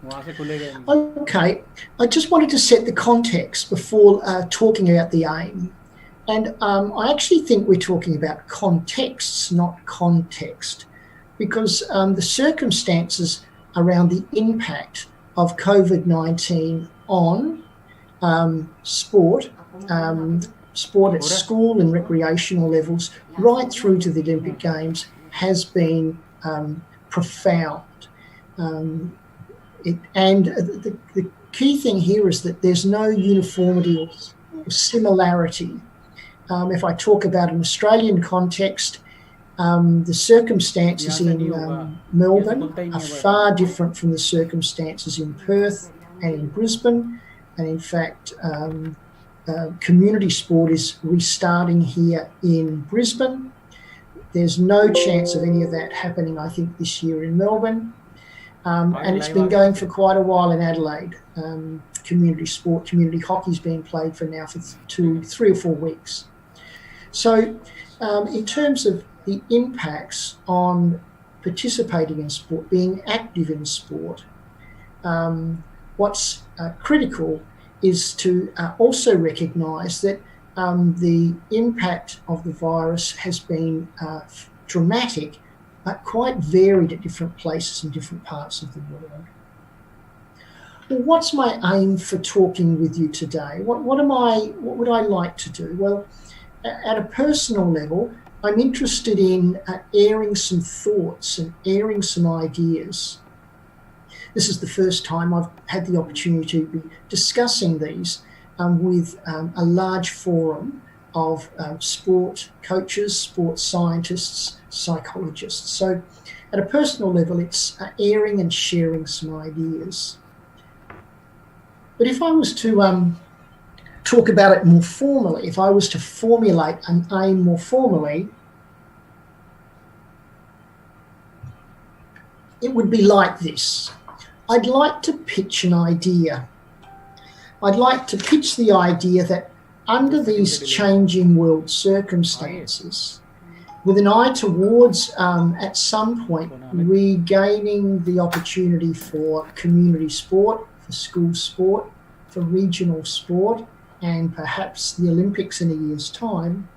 वहाँ से खुलेगा ही नहीं। Okay, I just wanted to set the context before talking about the aim. And I actually think we're talking about contexts, not context, because the circumstances around the impact of COVID-19 on sport, sport at हो रहा है? school and recreational levels, right through to the Olympic Games, has been profound. The key thing here is that there's no uniformity or similarity. If I talk about an Australian context, the circumstances यहाँ से नहीं in होगा, यहाँ से Melbourne खुलता ही are नहीं है far wifi. different from the circumstances in Perth and in Brisbane. And in fact, community sport is restarting here in Brisbane. There's no chance of any of that happening, I think, this year in Melbourne. And it's been going for quite a while in Adelaide. Community sport, community hockey's been played for now for 3 or 4 weeks. So in terms of the impacts on participating in sport, being active in sport, what's critical is to also recognise that the impact of the virus has been dramatic, but quite varied at different places in different parts of the world. Well, what's my aim for talking with you today? What would I like to do? Well, at a personal level, I'm interested in airing some thoughts and airing some ideas. This is the first time I've had the opportunity to be discussing these with a large forum of sport coaches, sports scientists, psychologists. So at a personal level, it's airing and sharing some ideas. But if I was to talk about it more formally, if I was to formulate an aim more formally, it would be like this. I'd like to pitch an idea. I'd like to pitch the idea that under these changing world circumstances, with an eye towards, at some point, regaining the opportunity for community sport, for school sport, for regional sport, and perhaps the Olympics in a year's time,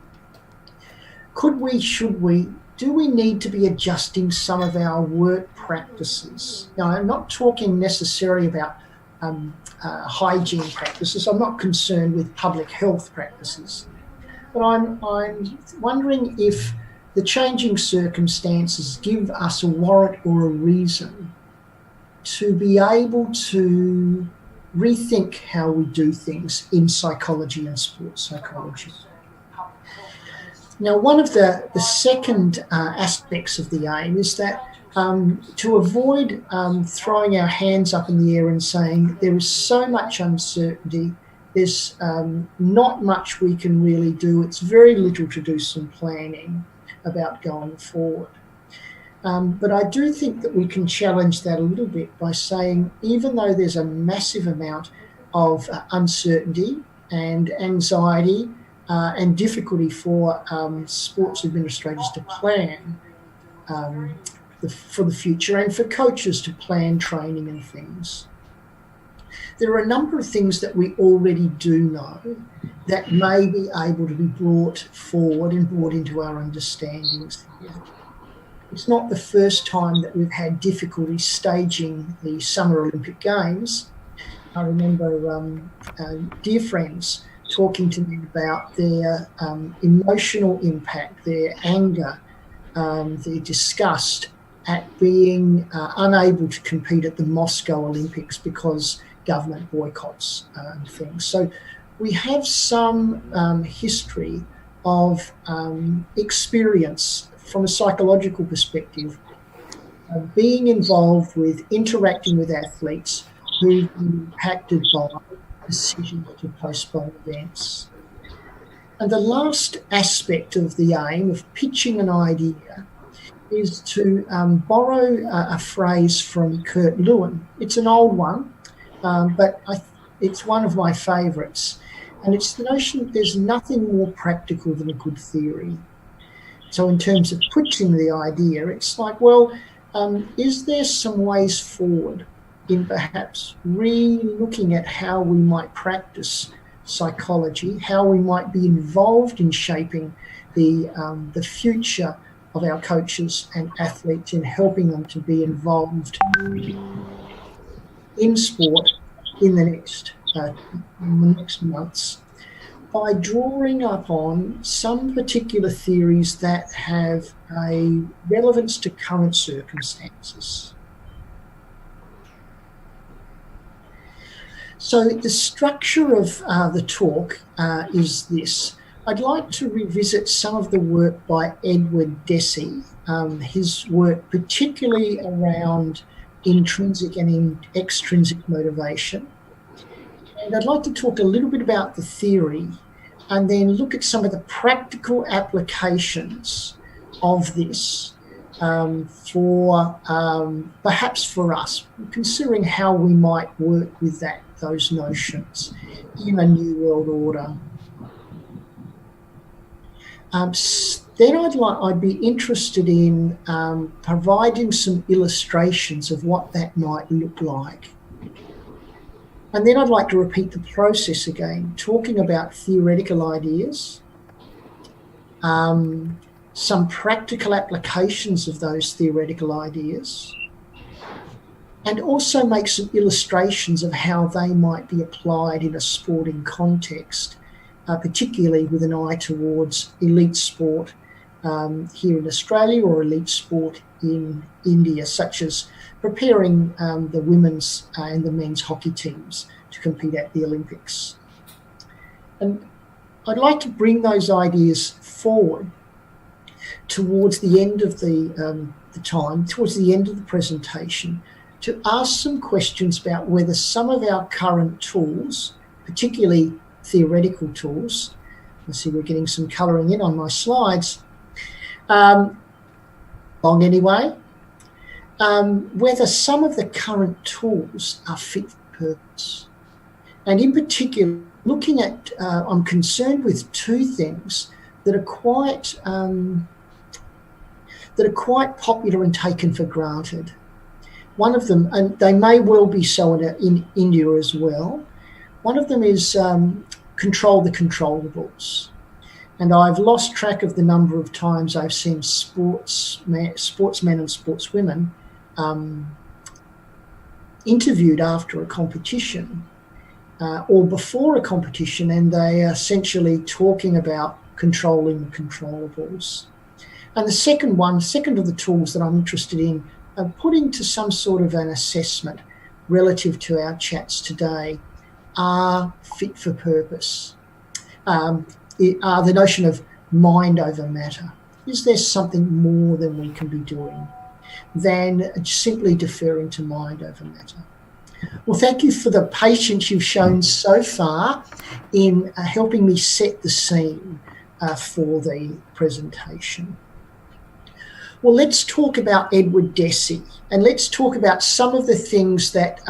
do we need to be adjusting some of our work practices? Now, I'm not talking necessarily about hygiene practices. I'm not concerned with public health practices. But I'm wondering if the changing circumstances give us a warrant or a reason to be able to rethink how we do things in psychology and sports psychology. Now, one of the second aspects of the aim is that to avoid throwing our hands up in the air and saying there is so much uncertainty, there's not much we can really do, it's very little to do some planning about going forward. But I do think that we can challenge that a little bit by saying, even though there's a massive amount of uncertainty and anxiety and difficulty for sports administrators to plan for the future and for coaches to plan training and things, there are a number of things that we already do know that may be able to be brought forward and brought into our understandings here. It's not the first time that we've had difficulty staging the Summer Olympic Games. I remember dear friends talking to me about their emotional impact, their anger, their disgust at being unable to compete at the Moscow Olympics because government boycotts and things. So we have some history of experience from a psychological perspective, being involved with interacting with athletes who've been impacted by decisions to postpone events. And the last aspect of the aim of pitching an idea is to borrow a phrase from Kurt Lewin. It's an old one, but it's one of my favourites. And it's the notion that there's nothing more practical than a good theory. So in terms of pitching the idea, it's like, well, is there some ways forward? Is there some ways forward that we can in perhaps re-looking at how we might practice psychology, how we might be involved in shaping the future of our coaches and athletes, in helping them to be involved in sport in the next months, by drawing up on some particular theories that have a relevance to current circumstances. So the structure of the talk is this. I'd like to revisit some of the work by Edward Deci, his work particularly around intrinsic and extrinsic motivation. And I'd like to talk a little bit about the theory and then look at some of the practical applications of this perhaps for us, considering how we might work with those notions in a new world order. Then I'd be interested in providing some illustrations of what that might look like. And then I'd like to repeat the process again, talking about theoretical ideas, some practical applications of those theoretical ideas, and also make some illustrations of how they might be applied in a sporting context, particularly with an eye towards elite sport here in Australia or elite sport in India, such as preparing the women's and the men's hockey teams to compete at the Olympics. And I'd like to bring those ideas forward towards the end of towards the end of the presentation, to ask some questions about whether some of our current tools, particularly theoretical tools, I see we're getting some colouring in on my slides, long anyway, whether some of the current tools are fit for purpose. And in particular, looking at, I'm concerned with two things that are quite popular and taken for granted. One of them, and they may well be so in India as well, one of them is control the controllables. And I've lost track of the number of times I've seen sportsmen and sportswomen interviewed after a competition or before a competition, and they are essentially talking about controlling the controllables. And the second of the tools that I'm interested in putting to some sort of an assessment relative to our chats today are fit for purpose. The notion of mind over matter. Is there something more than we can be doing than simply deferring to mind over matter? Well, thank you for the patience you've shown so far in helping me set the scene for the presentation. Well, let's talk about Edward Deci, and let's talk about some of the things that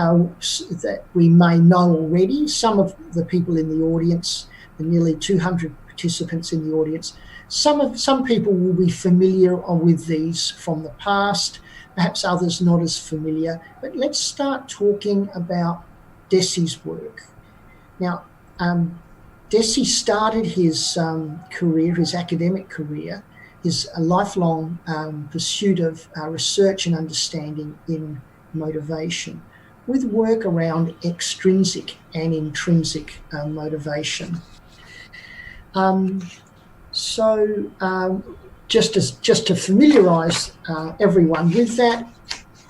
we may know already. Some of the people in the audience, the nearly 200 participants in the audience, some people will be familiar with these from the past, perhaps others not as familiar. But let's start talking about Deci's work. Now, Deci started his career, his academic career, his lifelong pursuit of research and understanding in motivation, with work around extrinsic and intrinsic motivation. Just to familiarise everyone with that,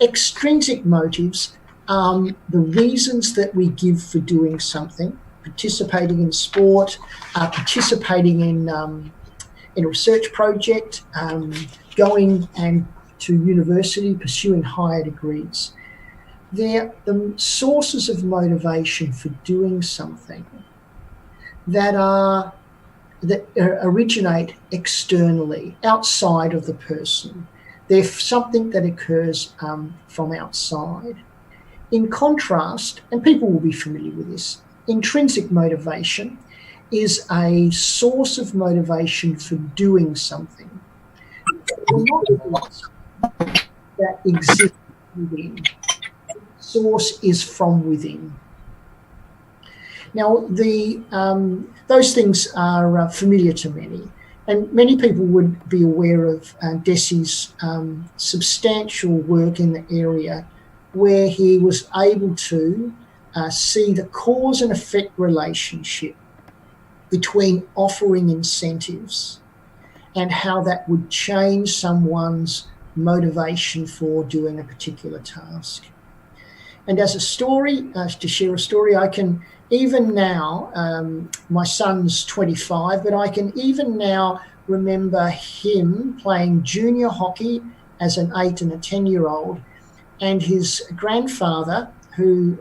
extrinsic motives are the reasons that we give for doing something, participating in sport, participating in a research project, going and to university, pursuing higher degrees. They're the sources of motivation for doing something that originate externally, outside of the person. They're something that occurs from outside. In contrast, and people will be familiar with this, intrinsic motivation is a source of motivation for doing something that exists within. source is from within. Now, those things are familiar to many, and many people would be aware of Desi's substantial work in the area where he was able to see the cause and effect relationship between offering incentives and how that would change someone's motivation for doing a particular task. And as a story, to share a story, I can even now, my son's 25, but I can even now remember him playing junior hockey as an 8 and a 10-year-old, and his grandfather, who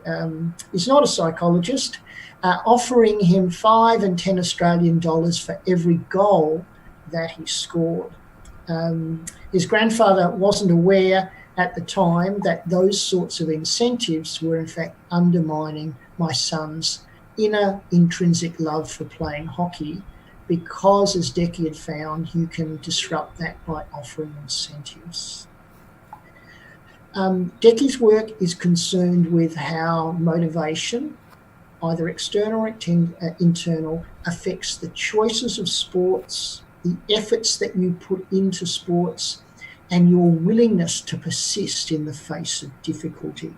is not a psychologist, offering him 5 and 10 Australian dollars for every goal that he scored. His grandfather wasn't aware at the time that those sorts of incentives were in fact undermining my son's inner intrinsic love for playing hockey, because, as Deci had found, you can disrupt that by offering incentives. Deci's work is concerned with how motivation, either external or internal, affects the choices of sports, the efforts that you put into sports, and your willingness to persist in the face of difficulty.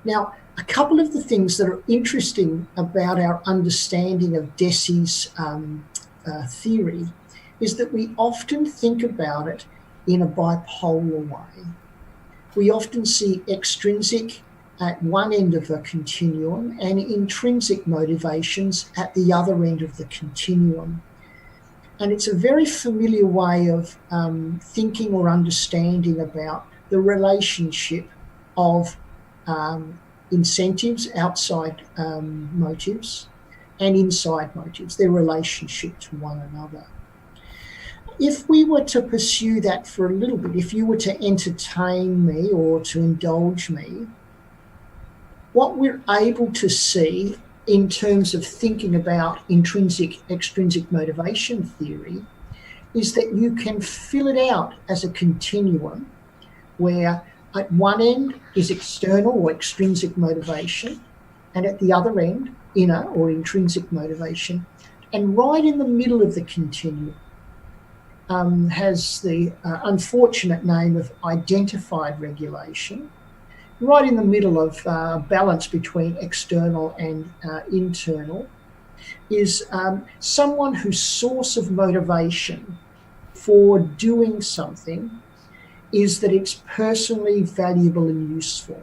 Now, a couple of the things that are interesting about our understanding of Deci's theory is that we often think about it in a bipolar way. We often see extrinsic at one end of a continuum and intrinsic motivations at the other end of the continuum. And it's a very familiar way of thinking or understanding about the relationship of incentives, outside motives, and inside motives, their relationship to one another. If we were to pursue that for a little bit, if you were to entertain me or to indulge me, what we're able to see in terms of thinking about intrinsic, extrinsic motivation theory is that you can fill it out as a continuum where at one end is external or extrinsic motivation, and at the other end, inner or intrinsic motivation. And right in the middle of the continuum has the unfortunate name of identified regulation. Right in the middle of balance between external and internal is someone whose source of motivation for doing something is that it's personally valuable and useful.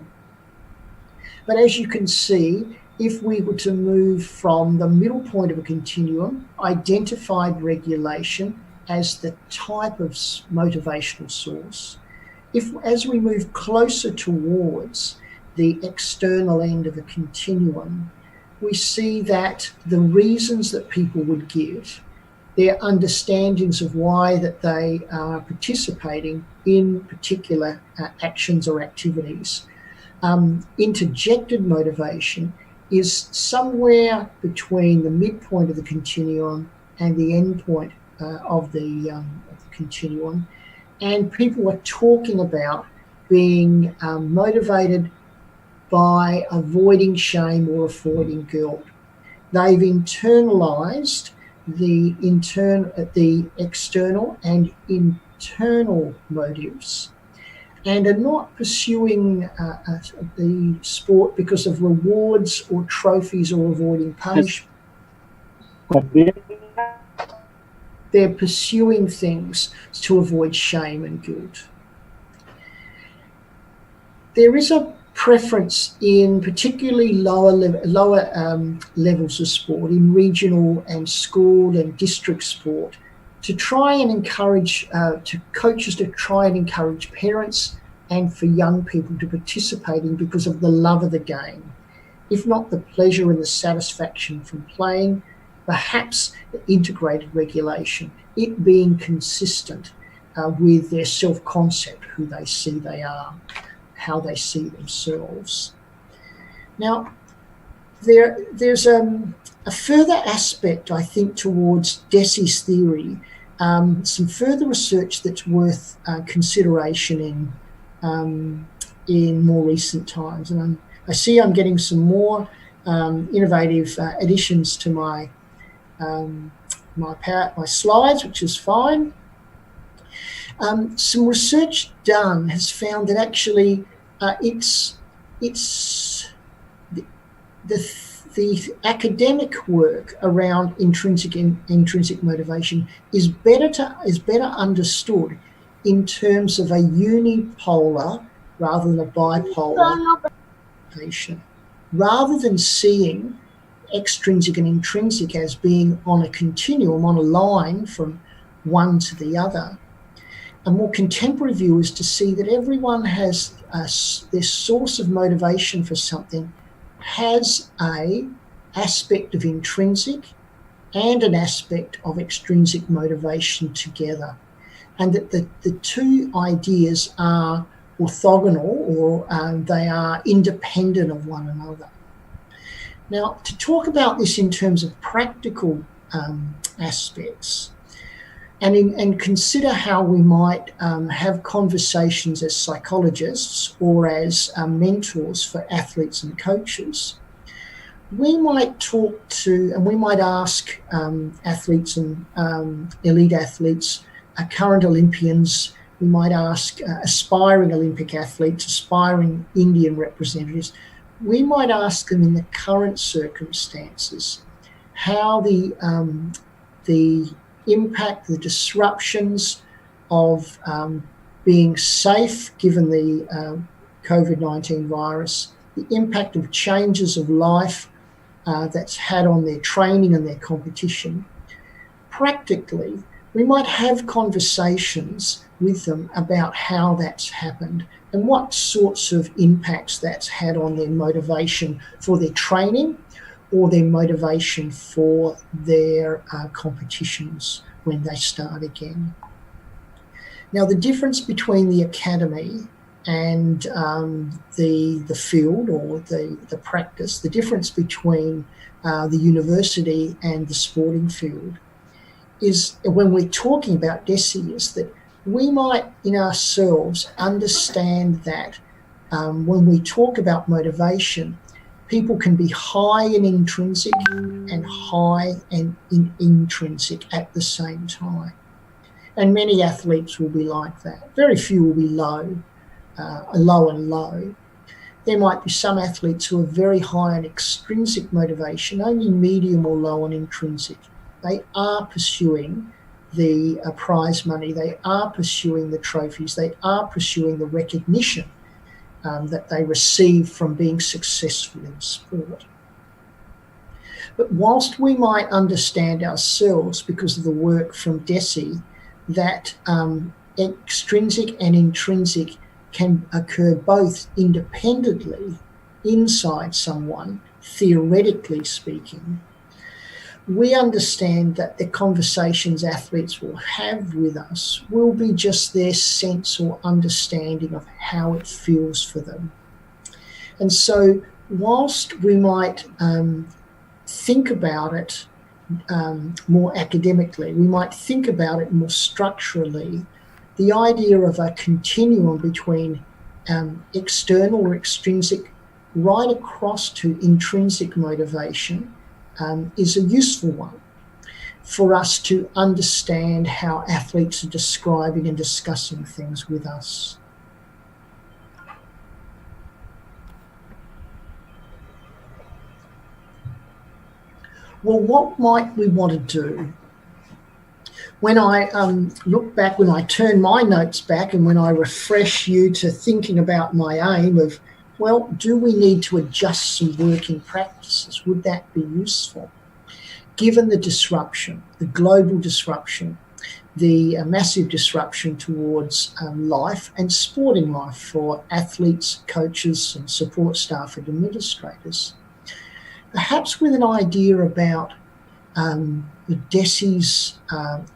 But as you can see, if we were to move from the middle point of a continuum, identified regulation as the type of motivational source, as we move closer towards the external end of a continuum, we see that the reasons that people would give, their understandings of why that they are participating in particular actions or activities. Interjected motivation is somewhere between the midpoint of the continuum and the end point of the continuum. And people are talking about being motivated by avoiding shame or avoiding guilt. They've internalized the external and internal motives and are not pursuing the sport because of rewards or trophies or avoiding punishment. They're pursuing things to avoid shame and guilt. There is a preference in particularly lower levels of sport, in regional and school and district sport, to try and encourage coaches to try and encourage parents and for young people to participate in because of the love of the game, if not the pleasure and the satisfaction from playing, perhaps the integrated regulation, it being consistent with their self-concept, who they see they are, how they see themselves. Now, there's a further aspect, I think, towards Deci's theory, some further research that's worth consideration in in more recent times. And I see I'm getting some more innovative additions to my my slides, which is fine. Some research done has found that actually the academic work around intrinsic and intrinsic motivation is better understood in terms of a unipolar rather than a bipolar motivation, rather than seeing extrinsic and intrinsic as being on a continuum, on a line from one to the other. A more contemporary view is to see that everyone has their source of motivation for something has a aspect of intrinsic and an aspect of extrinsic motivation together, and that the two ideas are orthogonal, or they are independent of one another. Now, to talk about this in terms of practical aspects, and consider how we might have conversations as psychologists or as mentors for athletes and coaches, we might talk to, and we might ask athletes and elite athletes, current Olympians, we might ask aspiring Olympic athletes, aspiring Indian representatives, we might ask them in the current circumstances how the impact, the disruptions of being safe given the COVID-19 virus, the impact of changes of life that's had on their training and their competition. Practically, we might have conversations with them about how that's happened and what sorts of impacts that's had on their motivation for their training or their motivation for their competitions when they start again. Now, the difference between the academy and the field or the practice, the difference between the university and the sporting field is, when we're talking about DESI, is that we might in ourselves understand that when we talk about motivation, people can be high in intrinsic and high in intrinsic at the same time. And many athletes will be like that. Very few will be low and low. There might be some athletes who are very high in extrinsic motivation, only medium or low on intrinsic. They are pursuing the prize money. They are pursuing the trophies. They are pursuing the recognition that they receive from being successful in sport. But whilst we might understand ourselves, because of the work from DESI, that extrinsic and intrinsic can occur both independently inside someone, theoretically speaking, we understand that the conversations athletes will have with us will be just their sense or understanding of how it feels for them. And so whilst we might think about it more academically, we might think about it more structurally, the idea of a continuum between external or extrinsic right across to intrinsic motivation is a useful one for us to understand how athletes are describing and discussing things with us. Well, what might we want to do? When I look back, when I turn my notes back and when I refresh you to thinking about my aim of, well, do we need to adjust some working practices? Would that be useful? Given the disruption, the global disruption, the massive disruption towards life and sporting life for athletes, coaches and support staff and administrators, perhaps with an idea about the DESI's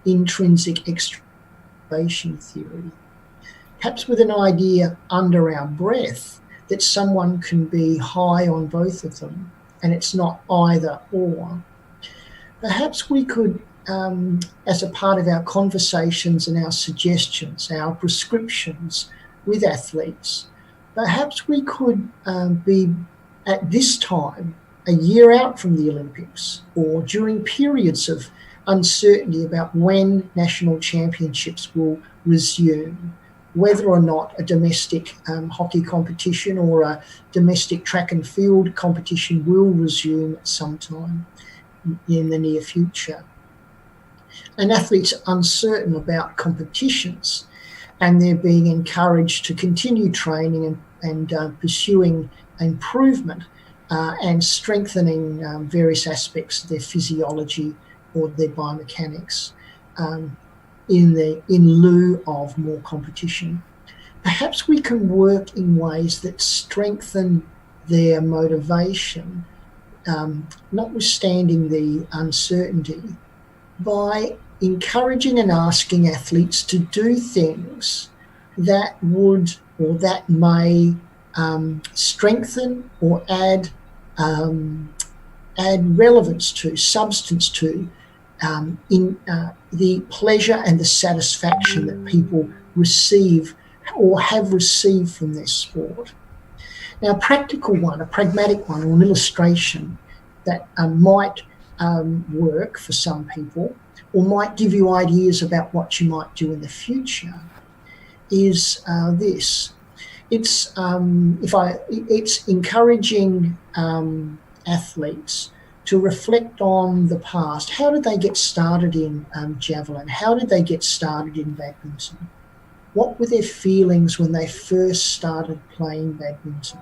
intrinsic extrinsic theory, perhaps with an idea under our breath that someone can be high on both of them and it's not either or. Perhaps we could, as a part of our conversations and our suggestions, our prescriptions with athletes, Perhaps we could be at this time, a year out from the Olympics, or during periods of uncertainty about when national championships will resume, whether or not a domestic hockey competition or a domestic track and field competition will resume at some time in the near future. And athletes are uncertain about competitions, and they're being encouraged to continue training and pursuing improvement and strengthening various aspects of their physiology or their biomechanics in lieu of more competition. Perhaps we can work in ways that strengthen their motivation, notwithstanding the uncertainty, by encouraging and asking athletes to do things that would or that may strengthen or add relevance to, substance to, in the pleasure and the satisfaction that people receive or have received from their sport. Now, a practical one, a pragmatic one, or an illustration that might work for some people, or might give you ideas about what you might do in the future, is this. It's encouraging athletes to reflect on the past. How did they get started in javelin? How did they get started in badminton? What were their feelings when they first started playing badminton?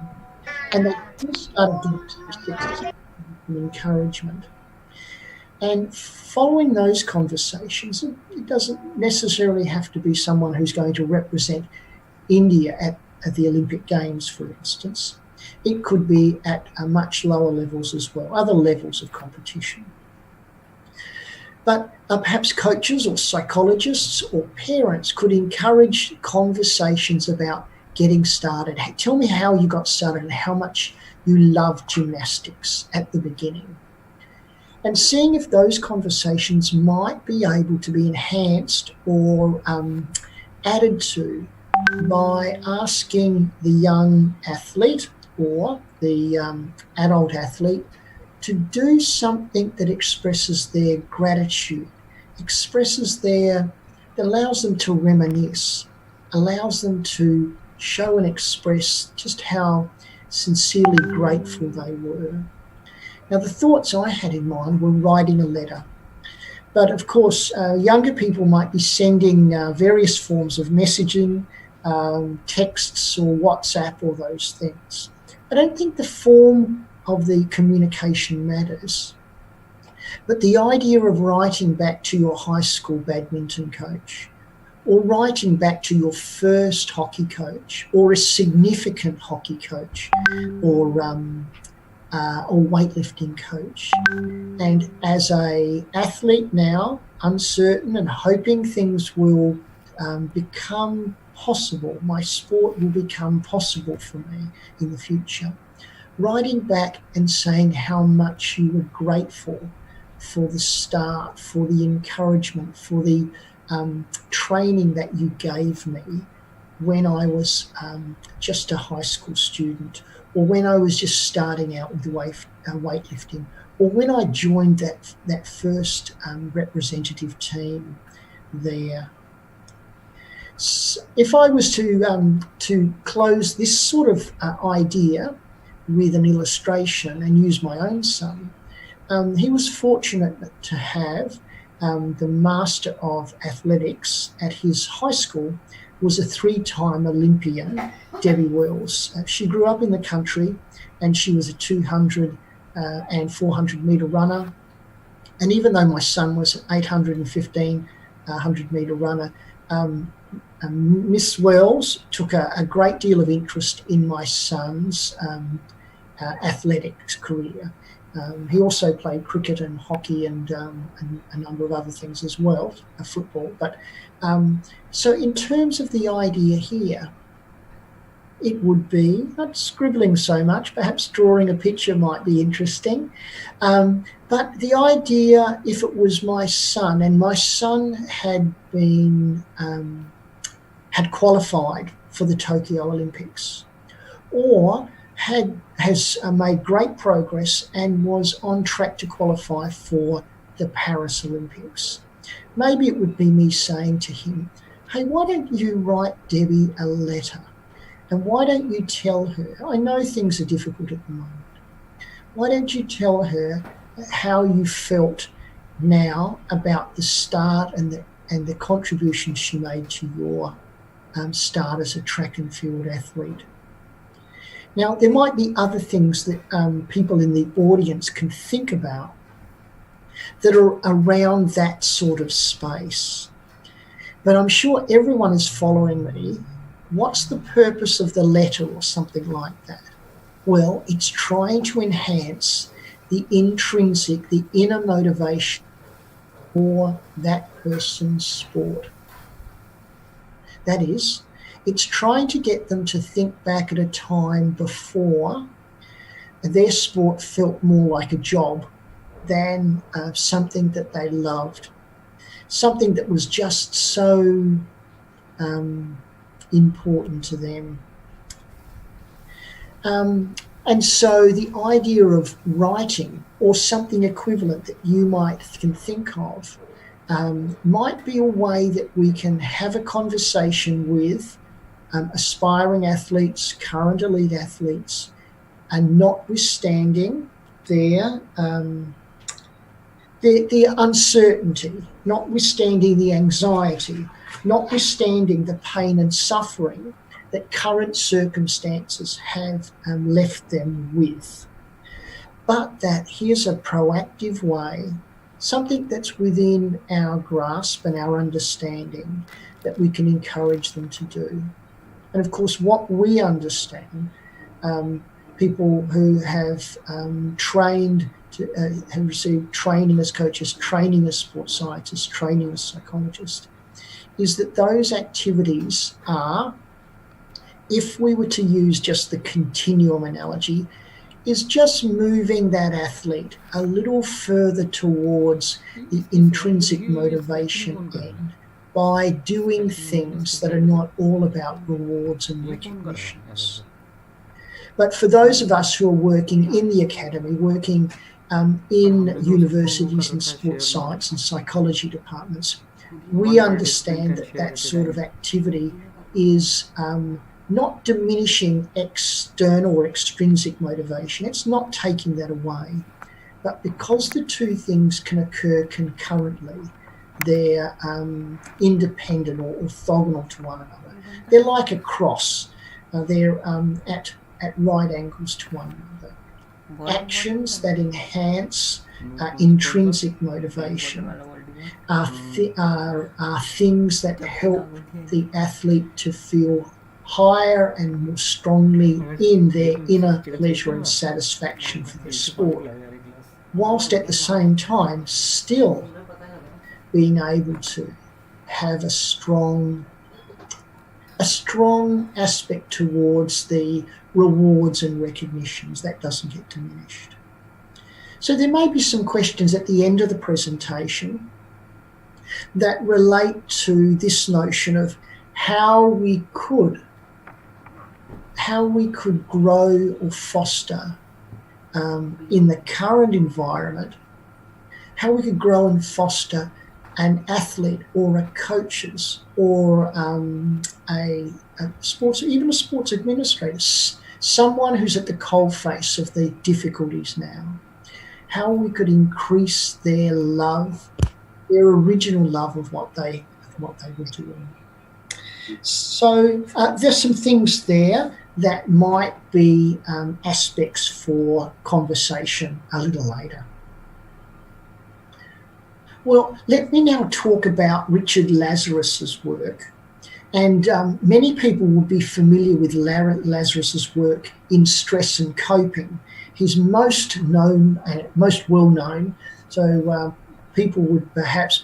And they first started doing encouragement. And following those conversations, it doesn't necessarily have to be someone who's going to represent India at the Olympic Games, for instance. It could be at much lower levels as well, other levels of competition. But perhaps coaches or psychologists or parents could encourage conversations about getting started. Hey, tell me how you got started and how much you loved gymnastics at the beginning. And seeing if those conversations might be able to be enhanced or added to by asking the young athlete or the adult athlete to do something that expresses their gratitude, allows them to reminisce, allows them to show and express just how sincerely grateful they were. Now, the thoughts I had in mind were writing a letter. But of course, younger people might be sending various forms of messaging, texts or WhatsApp or those things. I don't think the form of the communication matters. But the idea of writing back to your high school badminton coach, or writing back to your first hockey coach, or a significant hockey coach, or weightlifting coach. And as a athlete now, uncertain and hoping things will become possible, my sport will become possible for me in the future, writing back and saying how much you were grateful for the start, for the encouragement, for the training that you gave me when I was just a high school student, or when I was just starting out with weightlifting, or when I joined that first representative team there. So if I was to close this sort of idea with an illustration and use my own son, he was fortunate to have the Master of Athletics at his high school was a 3-time Olympian, Debbie Wells. She grew up in the country and she was a 200 and 400 metre runner. And even though my son was an 815 100 metre runner, Miss Wells took a great deal of interest in my son's athletics career. He also played cricket and hockey and a number of other things as well, football. But so in terms of the idea here, it would be, not scribbling so much, perhaps drawing a picture might be interesting. But the idea, if it was my son, and my son had been, had qualified for the Tokyo Olympics, or has made great progress and was on track to qualify for the Paris Olympics. Maybe it would be me saying to him, hey, why don't you write Debbie a letter? And why don't you tell her, I know things are difficult at the moment, why don't you tell her how you felt now about the start and the contribution she made to your start as a track and field athlete? Now, there might be other things that people in the audience can think about that are around that sort of space. But I'm sure everyone is following me. What's the purpose of the letter or something like that? Well, it's trying to enhance the intrinsic, the inner motivation for that person's sport. That is, it's trying to get them to think back at a time before their sport felt more like a job than something that they loved, something that was just so important to them. And so the idea of writing or something equivalent that you can think of might be a way that we can have a conversation with aspiring athletes, current elite athletes, and notwithstanding their uncertainty, notwithstanding the anxiety, notwithstanding the pain and suffering that current circumstances have left them with. But that here's a proactive way, something that's within our grasp and our understanding that we can encourage them to do. And of course, what we understand, people who have trained, have received training as coaches, training as sports scientists, training as psychologists, is that those activities are, if we were to use just the continuum analogy, is just moving that athlete a little further towards the intrinsic motivation end by doing things that are not all about rewards and recognitions. But for those of us who are working in the academy, working in universities and sports science and psychology departments, we understand that that sort of activity is not diminishing external or extrinsic motivation. It's not taking that away. But because the two things can occur concurrently, they're independent or orthogonal to one another. They're like a cross. They're at right angles to one another. Actions that enhance intrinsic motivation are things that help the athlete to feel higher and more strongly in their inner pleasure and satisfaction for their sport, whilst at the same time still being able to have a strong aspect towards the rewards and recognitions. That doesn't get diminished. So there may be some questions at the end of the presentation that relate to this notion of how we could grow or foster in the current environment, how we could grow and foster an athlete or a coach's or a sports, even a sports administrator, someone who's at the coalface of the difficulties now, how we could increase their love, their original love of what they were doing. So there's some things there that might be aspects for conversation a little later. Well, let me now talk about Richard Lazarus's work. And many people will be familiar with Lazarus's work in stress and coping. He's most known, most well known. So people would perhaps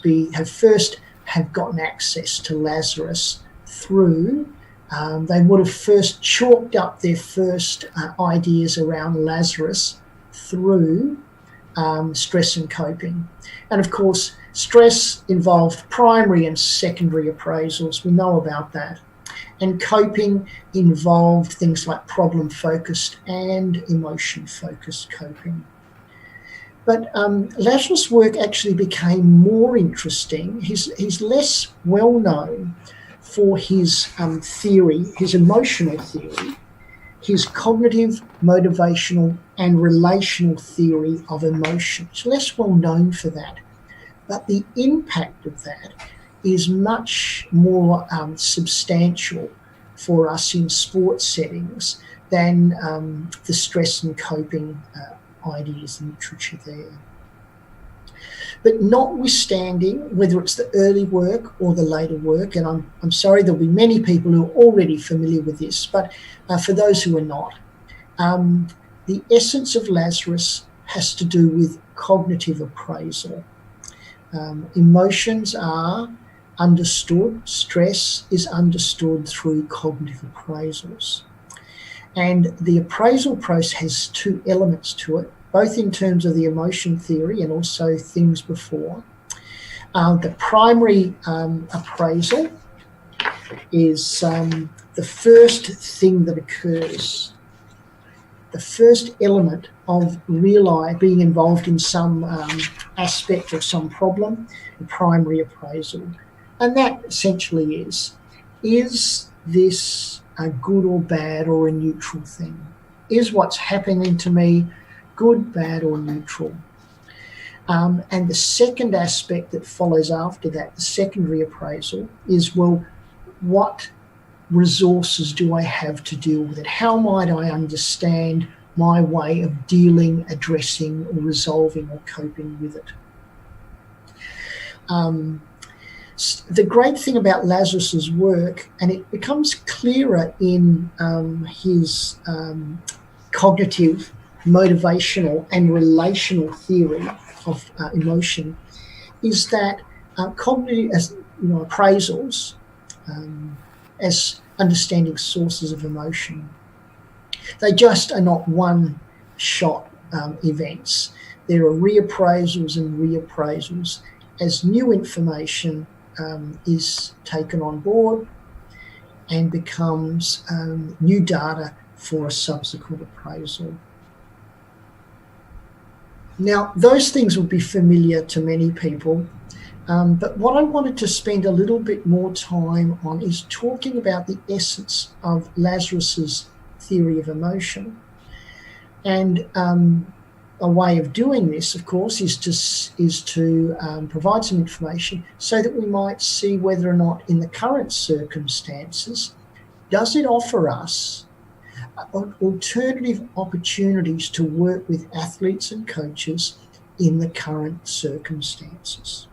have gotten access to Lazarus through. They would have first chalked up their first ideas around Lazarus through stress and coping. And of course, stress involved primary and secondary appraisals. We know about that. And coping involved things like problem-focused and emotion-focused coping. But Lazarus' work actually became more interesting. He's less well known for his theory, his emotional theory, his cognitive, motivational, and relational theory of emotion. He's less well known for that. But the impact of that is much more substantial for us in sports settings than the stress and coping ideas and literature there. But notwithstanding whether it's the early work or the later work, and I'm sorry there'll be many people who are already familiar with this, but for those who are not, the essence of Lazarus has to do with cognitive appraisal. Emotions are understood, stress is understood through cognitive appraisals. And the appraisal process has two elements to it, both in terms of the emotion theory and also things before. The primary appraisal is the first thing that occurs, the first element of being involved in some aspect of some problem, the primary appraisal. And that essentially is this a good or bad or a neutral thing? Is what's happening to me good, bad, or neutral? And the second aspect that follows after that, the secondary appraisal, is, well, what resources do I have to deal with it? How might I understand my way of dealing, addressing, or resolving or coping with it? The great thing about Lazarus's work, and it becomes clearer in his cognitive, motivational, and relational theory of emotion, is that cognitive, appraisals, as understanding sources of emotion, they just are not one-shot events. There are reappraisals and reappraisals as new information is taken on board and becomes new data for a subsequent appraisal. Now, those things will be familiar to many people, but what I wanted to spend a little bit more time on is talking about the essence of Lazarus's theory of emotion. And a way of doing this, of course, is to provide some information so that we might see whether or not in the current circumstances, does it offer us alternative opportunities to work with athletes and coaches in the current circumstances.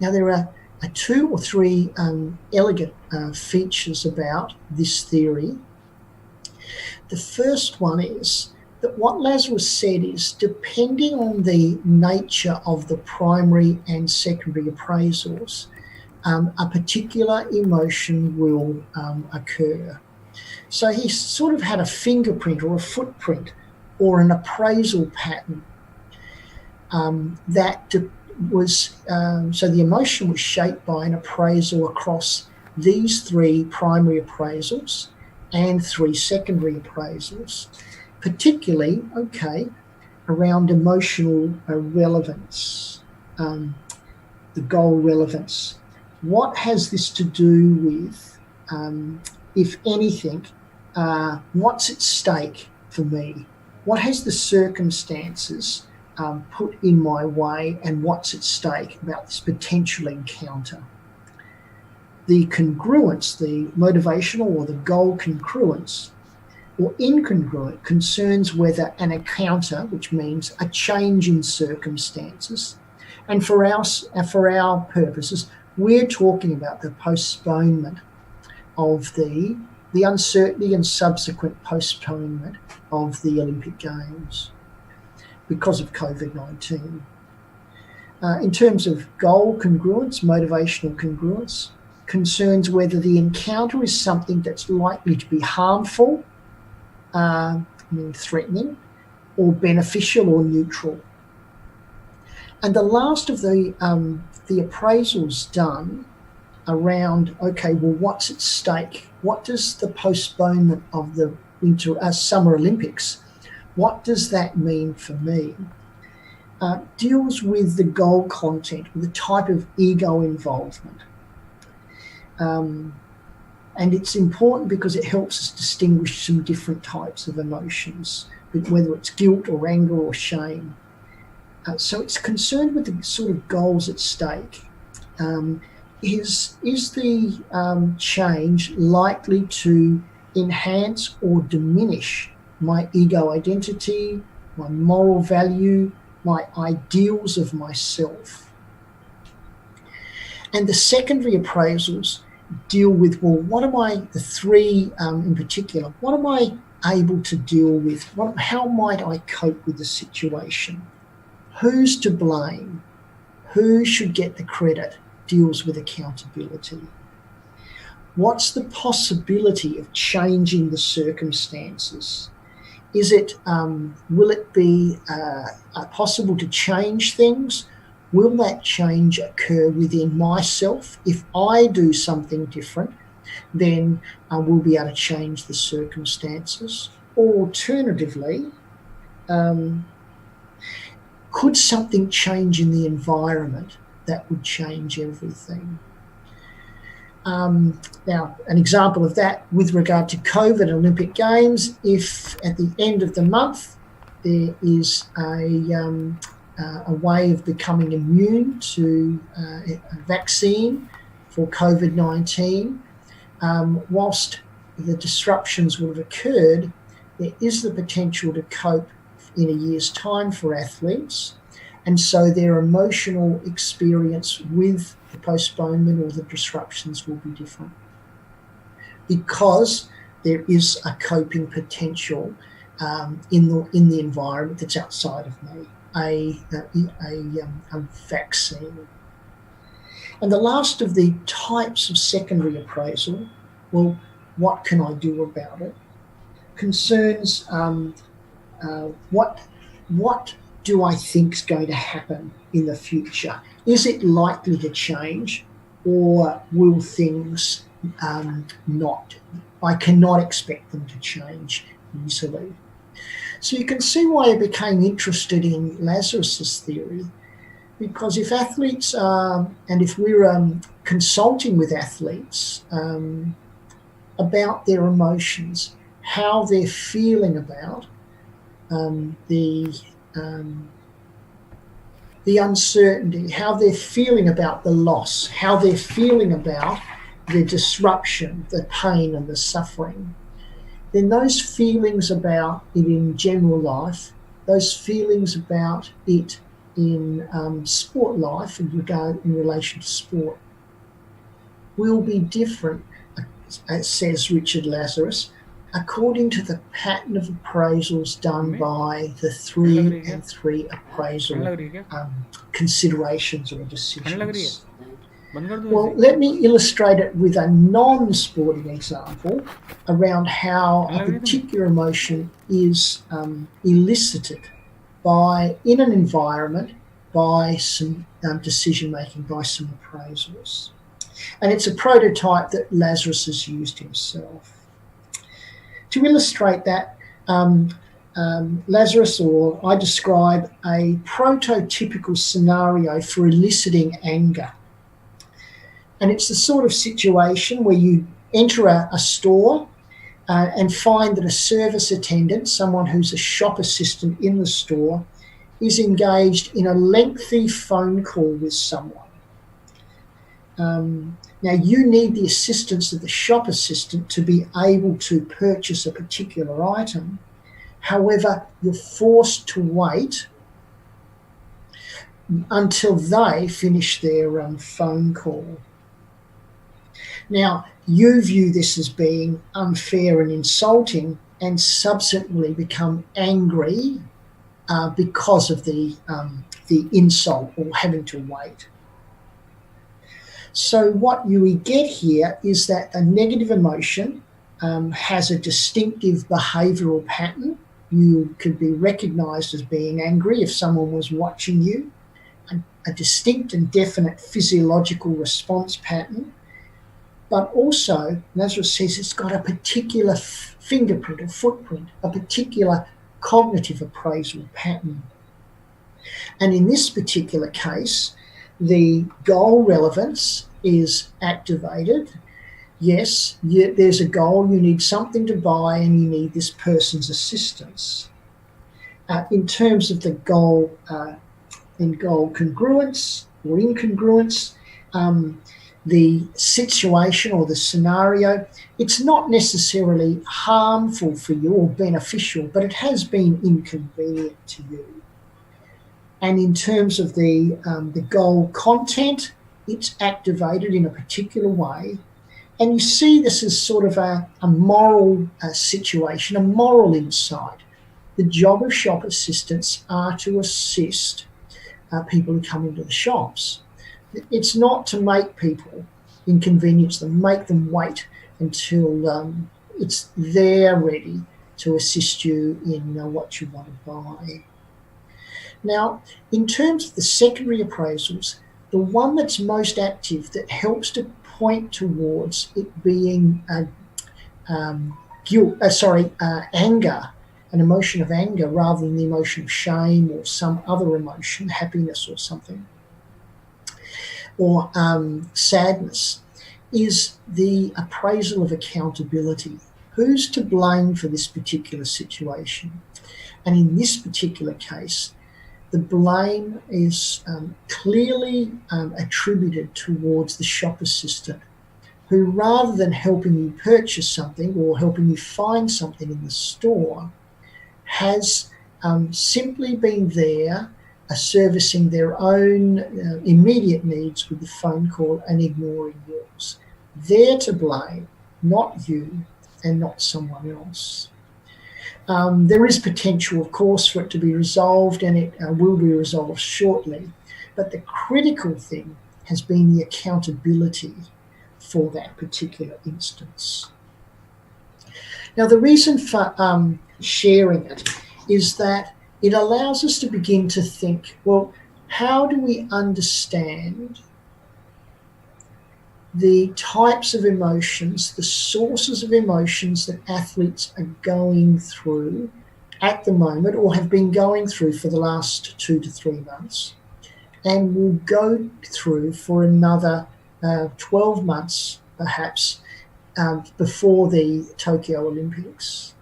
Now, there are two or three elegant features about this theory. The first one is that what Lazarus said is, depending on the nature of the primary and secondary appraisals, a particular emotion will occur. So he sort of had a fingerprint or a footprint or an appraisal pattern that was, so the emotion was shaped by an appraisal across these three primary appraisals and three secondary appraisals, particularly, around emotional relevance, the goal relevance. What has this to do with, if anything, what's at stake for me? What has the circumstances put in my way, and what's at stake about this potential encounter? The congruence, the motivational or the goal congruence or incongruent, concerns whether an encounter, which means a change in circumstances, and for our purposes, we're talking about the postponement of the uncertainty and subsequent postponement of the Olympic Games because of COVID-19. In terms of goal congruence, motivational congruence, concerns whether the encounter is something that's likely to be harmful, threatening, or beneficial or neutral. And the last of the appraisals done around, okay, well, what's at stake? What does the postponement of the Summer Olympics, what does that mean for me? Deals with the goal content, with the type of ego involvement. And it's important because it helps us distinguish some different types of emotions, whether it's guilt or anger or shame. So it's concerned with the sort of goals at stake. Is the change likely to enhance or diminish my ego identity, my moral value, my ideals of myself? And the secondary appraisals deal with, well, what am I, the three in particular, what am I able to deal with? How might I cope with the situation? Who's to blame? Who should get the credit? Deals with accountability. What's the possibility of changing the circumstances? Is it, will it be possible to change things? Will that change occur within myself? If I do something different, then we'll be able to change the circumstances. Or alternatively, could something change in the environment that would change everything? Now, an example of that with regard to COVID Olympic Games, if at the end of the month there is a way of becoming immune to a vaccine for COVID-19, whilst the disruptions would have occurred, there is the potential to cope in a year's time for athletes. And so their emotional experience with the postponement or the disruptions will be different, because there is a coping potential in the environment that's outside of me, a vaccine. And the last of the types of secondary appraisal, well, what can I do about it? Concerns what do I think is going to happen in the future? Is it likely to change, or will things not? I cannot expect them to change easily. So you can see why I became interested in Lazarus's theory, because if athletes and if we're consulting with athletes about their emotions, how they're feeling about the uncertainty, how they're feeling about the loss, how they're feeling about the disruption, the pain and the suffering, then those feelings about it in general life, those feelings about it in sport life in relation to sport, will be different, says Richard Lazarus, according to the pattern of appraisals done by the 3 and 3 appraisal considerations or decisions. Well, let me illustrate it with a non-sporting example around how a particular emotion is elicited in an environment by some decision-making, by some appraisals. And it's a prototype that Lazarus has used himself. To illustrate that, Lazarus, or I describe a prototypical scenario for eliciting anger. And it's the sort of situation where you enter a store and find that a service attendant, someone who's a shop assistant in the store, is engaged in a lengthy phone call with someone. Now, you need the assistance of the shop assistant to be able to purchase a particular item. However, you're forced to wait until they finish their phone call. Now, you view this as being unfair and insulting, and subsequently become angry because of the insult or having to wait. So what you get here is that a negative emotion has a distinctive behavioural pattern. You could be recognised as being angry if someone was watching you, a distinct and definite physiological response pattern, But also, Lazarus says it's got a particular fingerprint or footprint, a particular cognitive appraisal pattern. And in this particular case, the goal relevance is activated. Yes, there's a goal, you need something to buy and you need this person's assistance. In terms of the goal, in goal congruence or incongruence, the situation or the scenario, it's not necessarily harmful for you or beneficial, but it has been inconvenient to you. And in terms of the goal content, it's activated in a particular way. And you see this as sort of a moral situation, a moral insight. The job of shop assistants are to assist people who come into the shops. It's not to make people, inconvenience them, make them wait until it's there ready to assist you in what you want to buy. Now, in terms of the secondary appraisals, the one that's most active that helps to point towards it being anger, an emotion of anger rather than the emotion of shame or some other emotion, happiness or something, or sadness, is the appraisal of accountability. Who's to blame for this particular situation? And in this particular case, the blame is clearly attributed towards the shop assistant, who rather than helping you purchase something or helping you find something in the store, has simply been there servicing their own immediate needs with the phone call and ignoring yours. They're to blame, not you and not someone else. There is potential, of course, for it to be resolved, and it will be resolved shortly. But the critical thing has been the accountability for that particular instance. Now, the reason for sharing it is that it allows us to begin to think, well, how do we understand the types of emotions, the sources of emotions that athletes are going through at the moment or have been going through for the last 2 to 3 months and will go through for another 12 months perhaps before the Tokyo Olympics.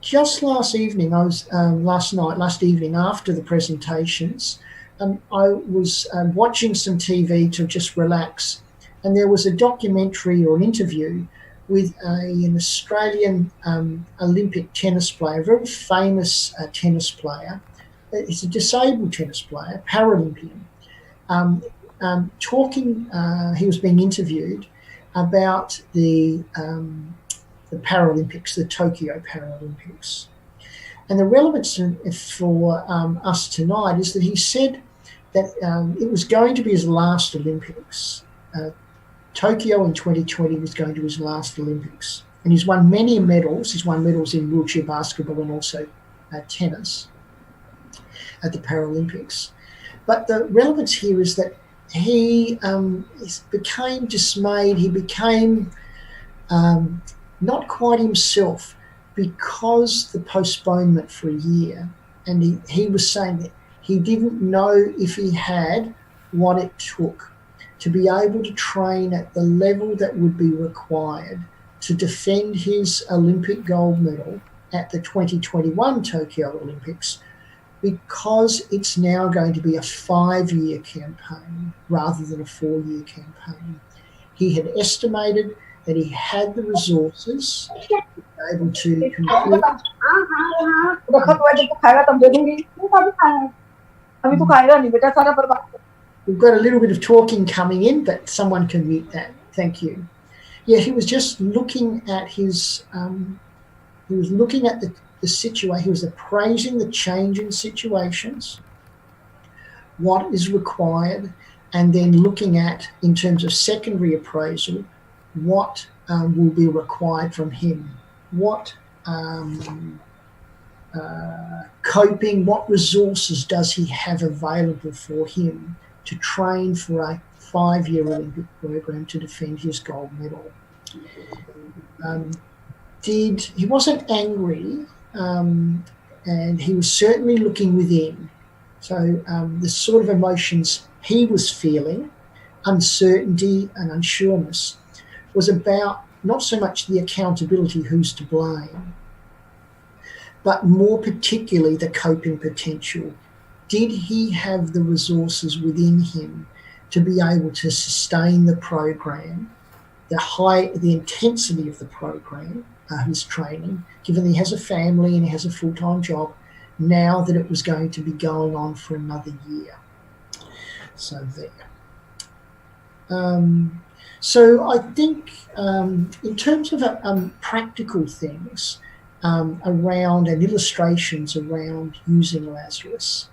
Just last evening, last evening after the presentations, I was watching some TV to just relax. And there was a documentary or an interview with an Australian Olympic tennis player, a very famous tennis player. He's a disabled tennis player, Paralympian, he was being interviewed about the Paralympics, the Tokyo Paralympics. And the relevance for us tonight is that he said that it was going to be his last Olympics. Tokyo in 2020 was going to his last Olympics. And he's won many medals. He's won medals in wheelchair basketball and also tennis at the Paralympics. But the relevance here is that he became dismayed. He became not quite himself because the postponement for a year. And he was saying that he didn't know if he had what it took to be able to train at the level that would be required to defend his Olympic gold medal at the 2021 Tokyo Olympics, because it's now going to be a 5-year campaign rather than a 4-year campaign. He had estimated that he had the resources to be able to complete. We've got a little bit of talking coming in, but someone can mute that. Thank you. Yeah, he was just looking at his, he was looking at the situation. He was appraising the change in situations, what is required, and then looking at, in terms of secondary appraisal, what will be required from him. What coping, what resources does he have available for him to train for a 5-year Olympic program to defend his gold medal. He wasn't angry, and he was certainly looking within. So the sort of emotions he was feeling, uncertainty and unsureness, was about not so much the accountability, who's to blame, but more particularly the coping potential. Did he have the resources within him to be able to sustain the program, the intensity of the program, his training, given he has a family and he has a full-time job, now that it was going to be going on for another year? So there. So I think in terms of practical things around and illustrations around using Lazarus,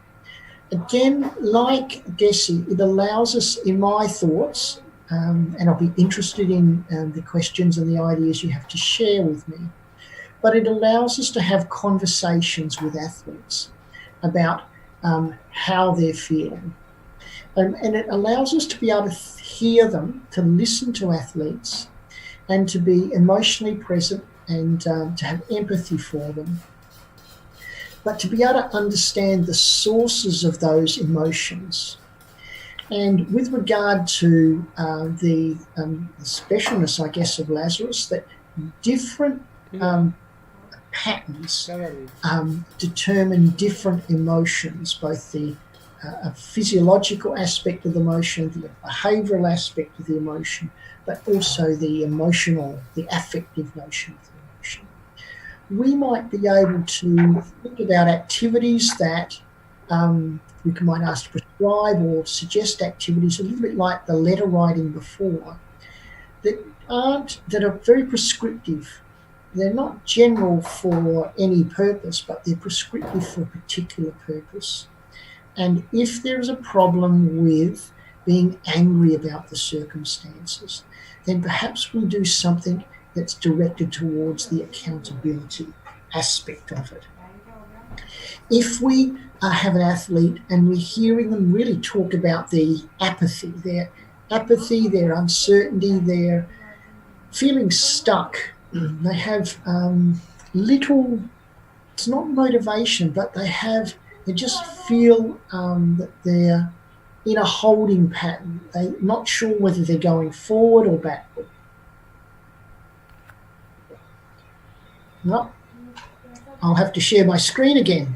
again, like Desi, it allows us, in my thoughts, and I'll be interested in the questions and the ideas you have to share with me, but it allows us to have conversations with athletes about how they're feeling. And it allows us to be able to hear them, to listen to athletes, and to be emotionally present and to have empathy for them, but to be able to understand the sources of those emotions. And with regard to the specialness, I guess, of Lazarus, that different patterns determine different emotions, both the physiological aspect of the emotion, the behavioural aspect of the emotion, but also the emotional, the affective notion of the emotion. We might be able to think about activities that we might ask to prescribe or suggest activities, a little bit like the letter writing before, that are very prescriptive. They're not general for any purpose, but they're prescriptive for a particular purpose. And if there is a problem with being angry about the circumstances, then perhaps we do something that's directed towards the accountability aspect of it. If we have an athlete and we're hearing them really talk about the apathy, their uncertainty, their feeling stuck, they have little, it's not motivation, but they just feel that they're in a holding pattern. They're not sure whether they're going forward or backward. Well, I'll have to share my screen again.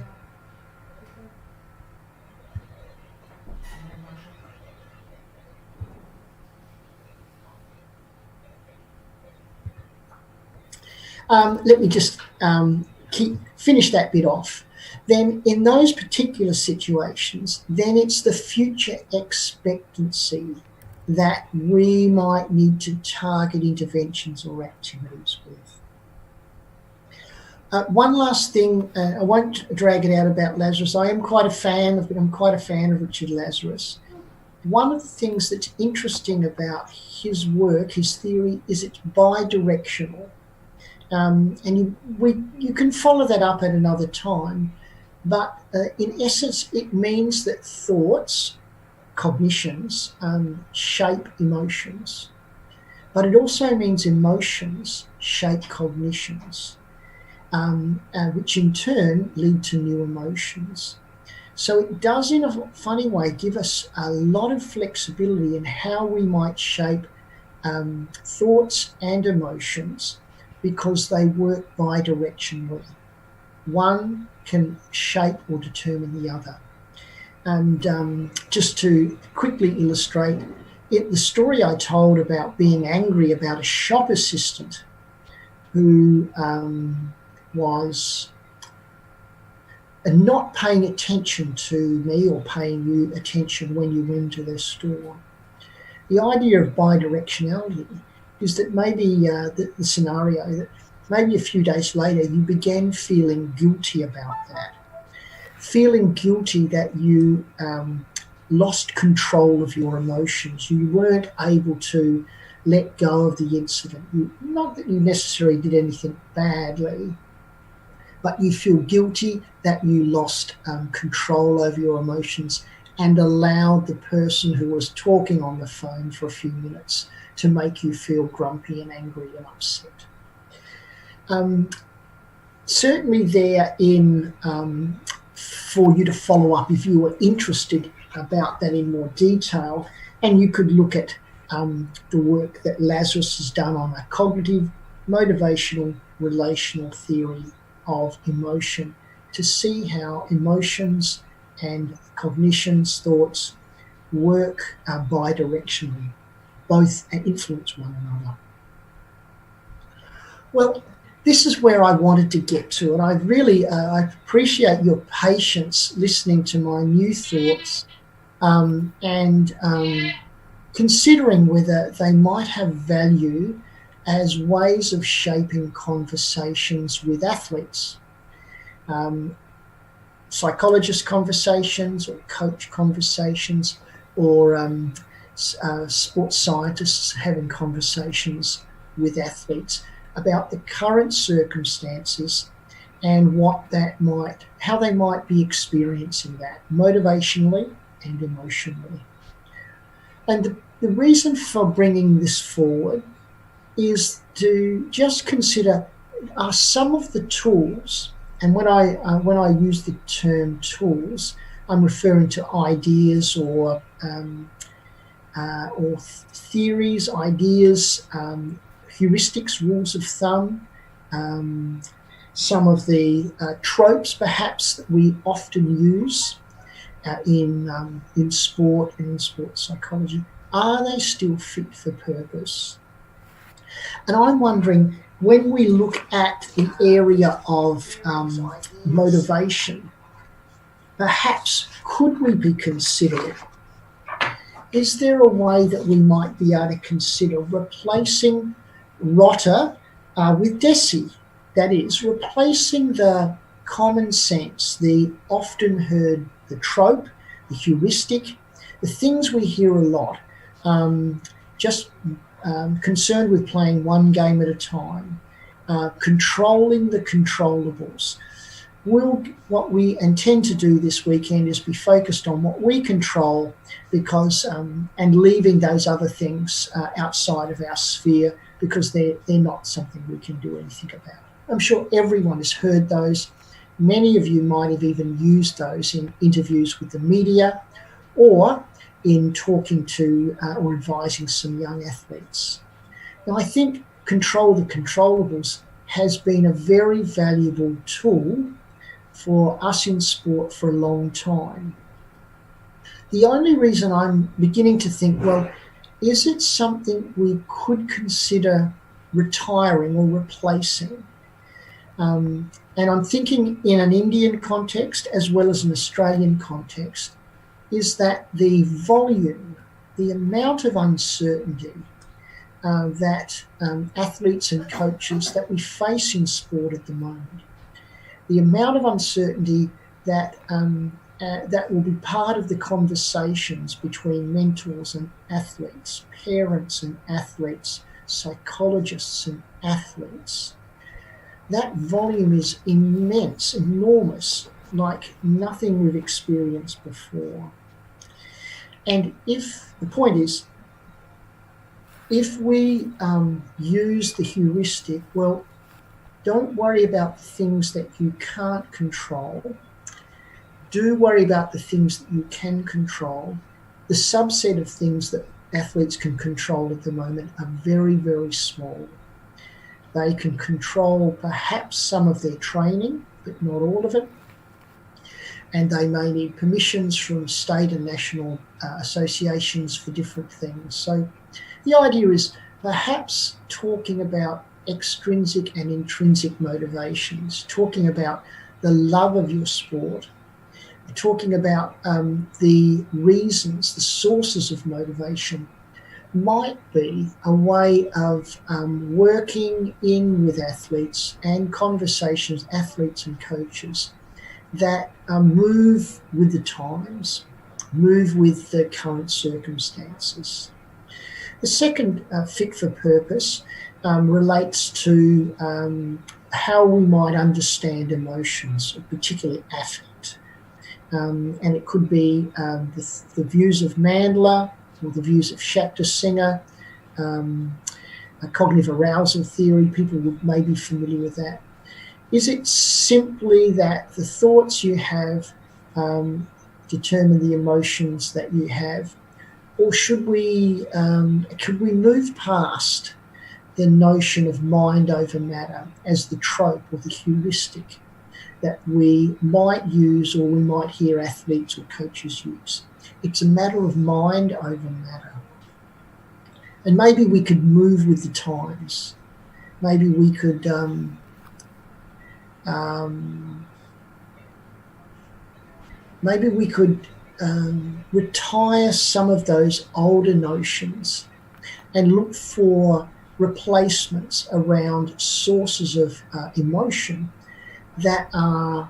Let me just finish that bit off. Then in those particular situations, then it's the future expectancy that we might need to target interventions or activities with. One last thing, I won't drag it out about Lazarus. I'm quite a fan of Richard Lazarus. One of the things that's interesting about his work, his theory, is it's bi-directional. And you can follow that up at another time. But in essence, it means that thoughts, cognitions, shape emotions. But it also means emotions shape cognitions, which in turn lead to new emotions. So it does, in a funny way, give us a lot of flexibility in how we might shape thoughts and emotions, because they work bi-directionally. One can shape or determine the other. And just to quickly illustrate, the story I told about being angry about a shop assistant who was not paying attention to me or paying you attention when you went to their store. The idea of bi-directionality is that maybe the scenario that maybe a few days later you began feeling guilty about that, feeling guilty that you lost control of your emotions. You weren't able to let go of the incident. Not that you necessarily did anything badly, but you feel guilty that you lost control over your emotions and allowed the person who was talking on the phone for a few minutes to make you feel grumpy and angry and upset. Certainly there for you to follow up if you were interested about that in more detail, and you could look at the work that Lazarus has done on a cognitive, motivational, relational theory of emotion to see how emotions and cognitions, thoughts, work bidirectionally, both influence one another. Well, this is where I wanted to get to, and I really I appreciate your patience listening to my new thoughts and considering whether they might have value as ways of shaping conversations with athletes. Psychologist conversations or coach conversations or sports scientists having conversations with athletes about the current circumstances and how they might be experiencing that motivationally and emotionally. And the reason for bringing this forward is to just consider some of the tools. And when I use the term tools, I'm referring to ideas or theories, ideas, heuristics, rules of thumb, some of the tropes perhaps that we often use in sport and in sports psychology. Are they still fit for purpose? And I'm wondering, when we look at the area of motivation, perhaps could we be considering, is there a way that we might be able to consider replacing Rotter with Deci? That is, replacing the common sense, the often heard, the trope, the heuristic, the things we hear a lot, concerned with playing one game at a time, controlling the controllables. What we intend to do this weekend is be focused on what we control, because and leaving those other things outside of our sphere, because they're not something we can do anything about. I'm sure everyone has heard those. Many of you might have even used those in interviews with the media or in talking to or advising some young athletes. Now, I think Control the Controllables has been a very valuable tool for us in sport for a long time. The only reason I'm beginning to think, well, is it something we could consider retiring or replacing? And I'm thinking in an Indian context as well as an Australian context, is that the volume, the amount of uncertainty that athletes and coaches that we face in sport at the moment, the amount of uncertainty that that will be part of the conversations between mentors and athletes, parents and athletes, psychologists and athletes. That volume is immense, enormous, like nothing we've experienced before. And the point is, if we use the heuristic, well, don't worry about the things that you can't control. Do worry about the things that you can control. The subset of things that athletes can control at the moment are very, very small. They can control perhaps some of their training, but not all of it. And they may need permissions from state and national associations for different things. So the idea is perhaps talking about extrinsic and intrinsic motivations, talking about the love of your sport, talking about the reasons, the sources of motivation, might be a way of working in with athletes and conversations, athletes and coaches, that move with the times, move with the current circumstances. The second fit for purpose relates to how we might understand emotions, particularly affect. and it could be the views of Mandler or the views of Singer, a cognitive arousal theory. People would may be familiar with that. Is it simply that the thoughts you have determine the emotions that you have, or could we move past the notion of mind over matter as the trope or the heuristic that we might use or we might hear athletes or coaches use? It's a matter of mind over matter. And maybe we could move with the times. Maybe we could retire some of those older notions and look for replacements around sources of emotion that are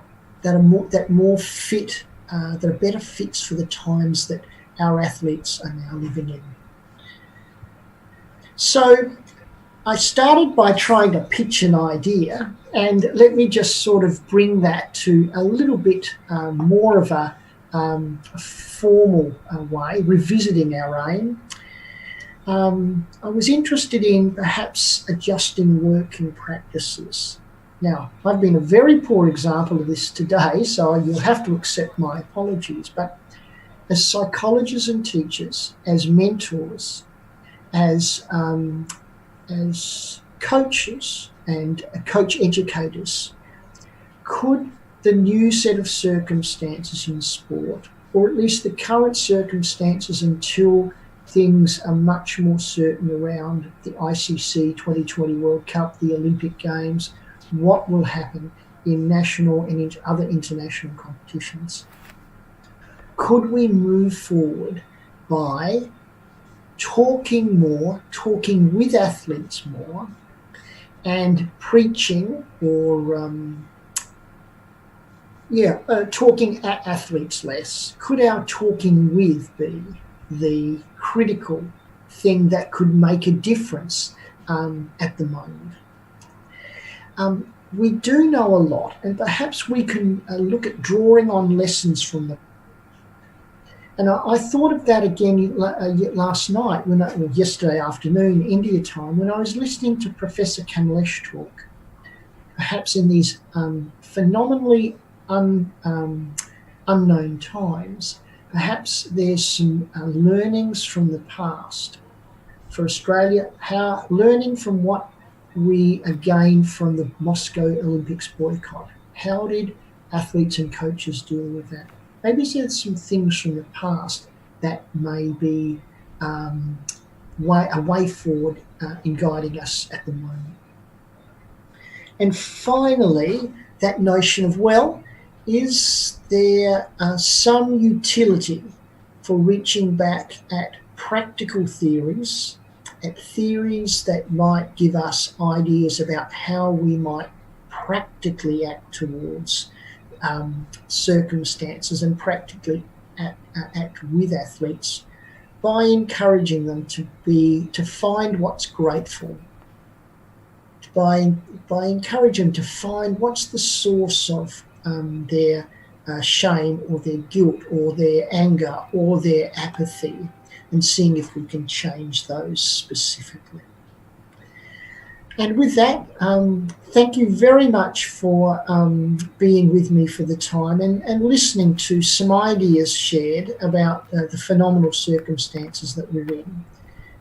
more fit, that are better fits for the times that our athletes are now living in. So I started by trying to pitch an idea, and let me just sort of bring that to a little bit more of a formal way, revisiting our aim. I was interested in perhaps adjusting working practices. Now, I've been a very poor example of this today, so you'll have to accept my apologies. But as psychologists and teachers, as mentors, as coaches and coach educators, could the new set of circumstances in sport, or at least the current circumstances until things are much more certain around the ICC 2020 World Cup, the Olympic Games, what will happen in national and other international competitions, could we move forward by talking with athletes more, and preaching or talking at athletes less? Could our talking with be the critical thing that could make a difference at the moment? We do know a lot, and perhaps we can look at drawing on lessons from the. And I thought of that again last night, or yesterday afternoon, India time, when I was listening to Professor Kamlesh talk. Perhaps in these phenomenally unknown times, perhaps there's some learnings from the past for Australia, learning from what we gained from the Moscow Olympics boycott. How did athletes and coaches deal with that? Maybe there's some things from the past that may be a way forward in guiding us at the moment. And finally, that notion of, is there some utility for reaching back at practical theories, at theories that might give us ideas about how we might practically act towards circumstances and practically act with athletes by encouraging them to find what's grateful, by encouraging them to find what's the source of their shame or their guilt or their anger or their apathy, and seeing if we can change those specifically. And with that, thank you very much for being with me for the time and listening to some ideas shared about the phenomenal circumstances that we're in.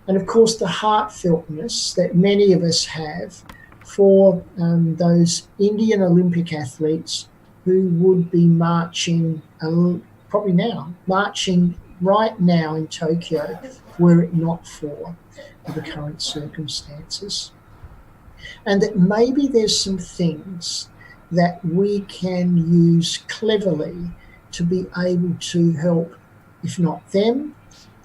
And of course, the heartfeltness that many of us have for those Indian Olympic athletes who would be marching right now in Tokyo, were it not for the current circumstances. And that maybe there's some things that we can use cleverly to be able to help, if not them,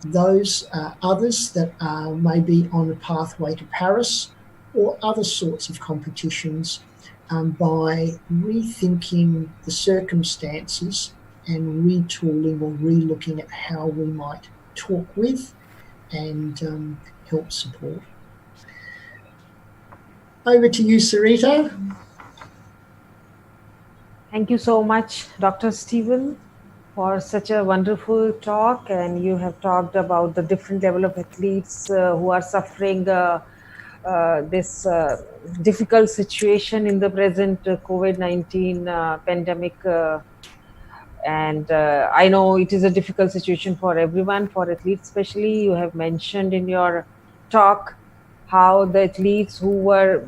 those others that may be on a pathway to Paris or other sorts of competitions, by rethinking the circumstances and retooling or relooking at how we might talk with and help support. Over to you, Sarita. Thank you so much, Dr. Stephen, for such a wonderful talk, and you have talked about the different level of athletes who are suffering this difficult situation in the present COVID-19 pandemic. And I know it is a difficult situation for everyone, for athletes especially. You have mentioned in your talk how the athletes who were,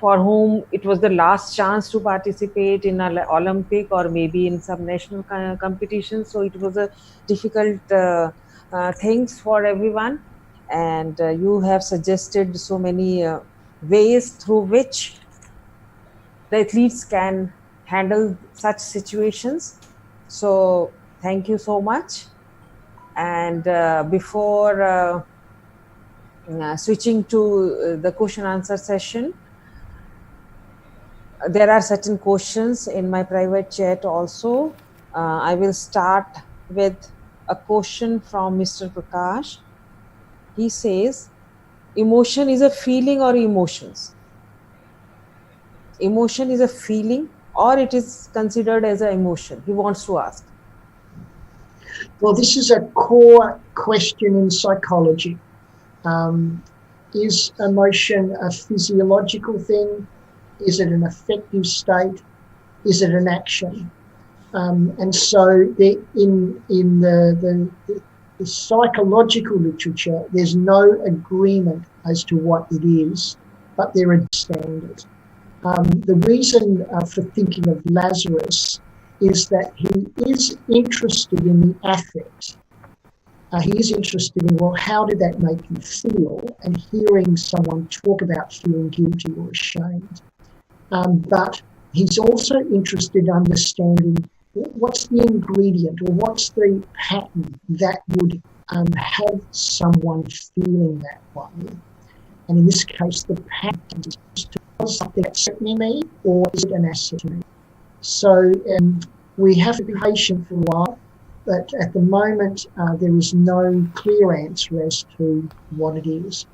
for whom it was the last chance to participate in an Olympic or maybe in some national competition. So it was a difficult things for everyone. And you have suggested so many ways through which the athletes can handle such situations. So thank you so much. And before switching to the question answer session, there are certain questions in my private chat also. I will start with a question from Mr. Prakash. He says, emotion is a feeling or emotions? Emotion is a feeling or it is considered as an emotion? He wants to ask. Well, this is a core question in psychology. Is emotion a physiological thing? Is it an affective state? Is it an action? And so in the psychological literature, there's no agreement as to what it is, but there are standards. The reason for thinking of Lazarus is that he is interested in the affect. He is interested in, well, how did that make you feel? And hearing someone talk about feeling guilty or ashamed. But he's also interested in understanding what's the ingredient or what's the pattern that would have someone feeling that way. And in this case, the pattern is something that's threatening me or is it an asset to me? So we have to be patient for a while, but at the moment there is no clear answer as to what it is.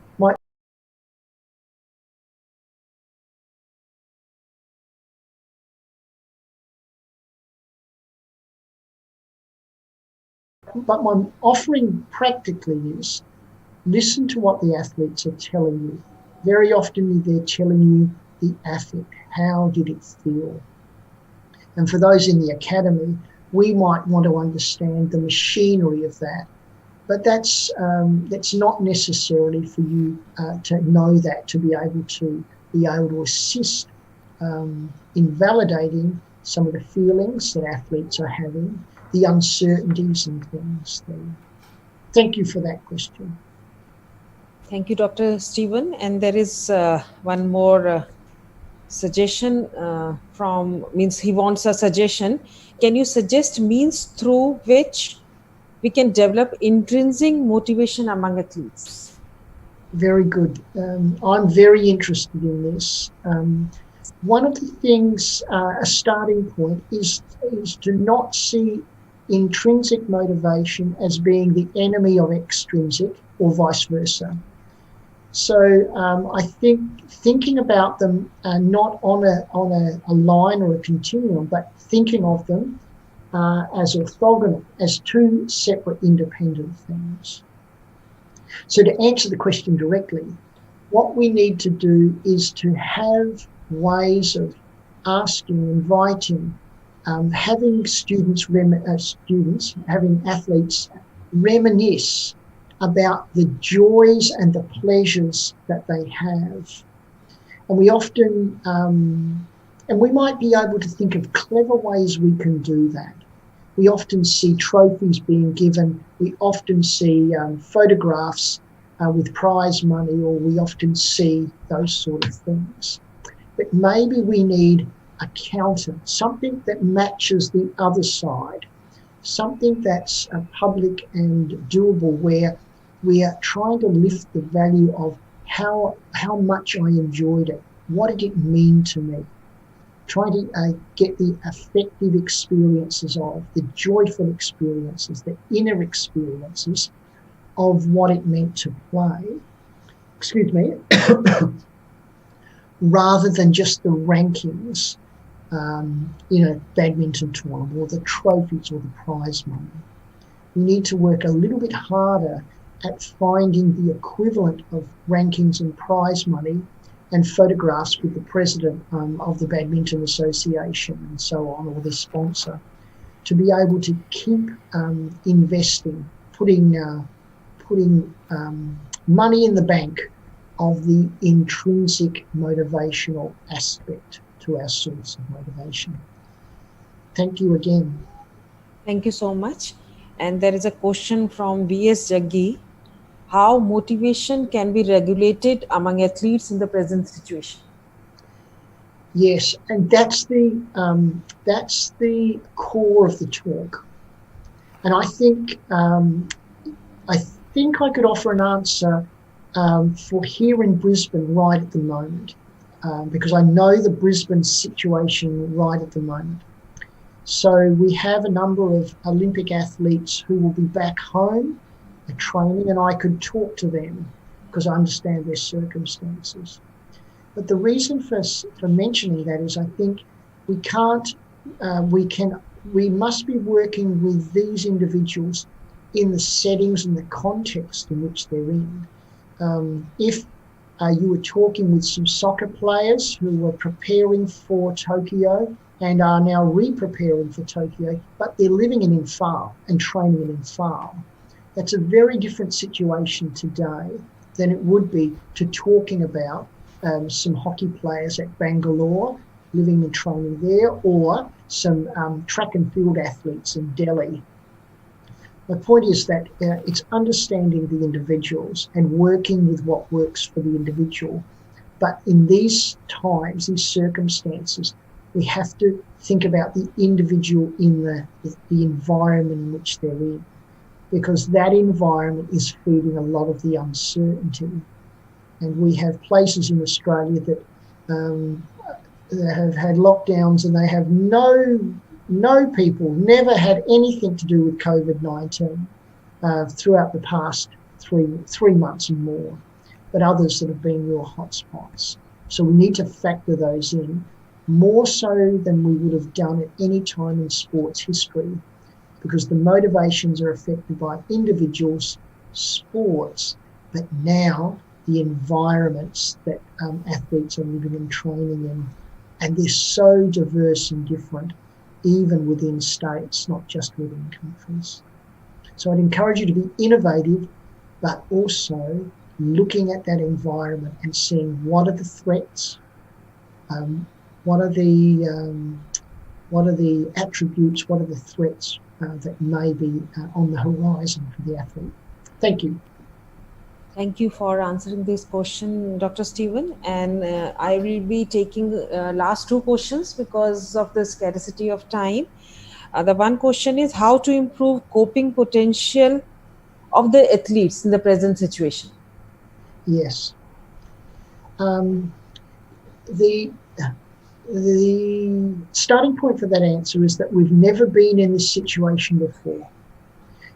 But my offering practically is listen to what the athletes are telling you. Very often they're telling you the affect. How did it feel? And for those in the academy, we might want to understand the machinery of that. But that's not necessarily for you to know that, to be able to assist in validating some of the feelings that athletes are having, the uncertainties and things. Thank you for that question. Thank you, Dr. Stephen. And there is one more suggestion means he wants a suggestion. Can you suggest means through which we can develop intrinsic motivation among athletes? Very good. I'm very interested in this. One of the things, a starting point is to not see intrinsic motivation as being the enemy of extrinsic or vice versa. So I think thinking about them not on a line or a continuum, but thinking of them as orthogonal, as two separate independent things. So to answer the question directly, what we need to do is to have ways of asking, inviting, having having athletes reminisce about the joys and the pleasures that they have. And we often, and we might be able to think of clever ways we can do that. We often see trophies being given. We often see photographs with prize money, or we often see those sort of things. But maybe we need a counter, something that matches the other side, something that's public and doable, where we are trying to lift the value of how much I enjoyed it. What did it mean to me? Trying to get the affective experiences of, the joyful experiences, the inner experiences of what it meant to play, rather than just the rankings in a badminton tournament, or the trophies or the prize money. We need to work a little bit harder at finding the equivalent of rankings and prize money and photographs with the president of the Badminton Association and so on, or the sponsor, to be able to keep investing, putting money in the bank of the intrinsic motivational aspect to our source of motivation. Thank you again. Thank you so much. And there is a question from VS Jaggi. How motivation can be regulated among athletes in the present situation? Yes, and that's the core of the talk. And I think I could offer an answer for here in Brisbane right at the moment, because I know the Brisbane situation right at the moment. So we have a number of Olympic athletes who will be back home at training, and I could talk to them because I understand their circumstances. But the reason for mentioning that is I think we must be working with these individuals in the settings and the context in which they're in. If you were talking with some soccer players who were preparing for Tokyo and are now re-preparing for Tokyo, but they're living in Imphal and training in Imphal, that's a very different situation today than it would be to talking about some hockey players at Bangalore living and training there, or some track and field athletes in Delhi. My point is that it's understanding the individuals and working with what works for the individual. But in these times, these circumstances, we have to think about the individual in the environment in which they're in, because that environment is feeding a lot of the uncertainty. And we have places in Australia that have had lockdowns, and they have no people, never had anything to do with COVID-19 throughout the past three months and more, but others that have been real hotspots. So we need to factor those in more so than we would have done at any time in sports history, because the motivations are affected by individuals, sports, but now the environments that athletes are living and training in. And they're so diverse and different, even within states, not just within countries. So I'd encourage you to be innovative, but also looking at that environment and seeing what are the threats, what are the attributes, what are the threats that may be on the horizon for the athlete. Thank you. Thank you for answering this question, Dr. Stephen. And I will be taking last two questions because of the scarcity of time. The one question is how to improve coping potential of the athletes in the present situation. Yes. The starting point for that answer is that we've never been in this situation before.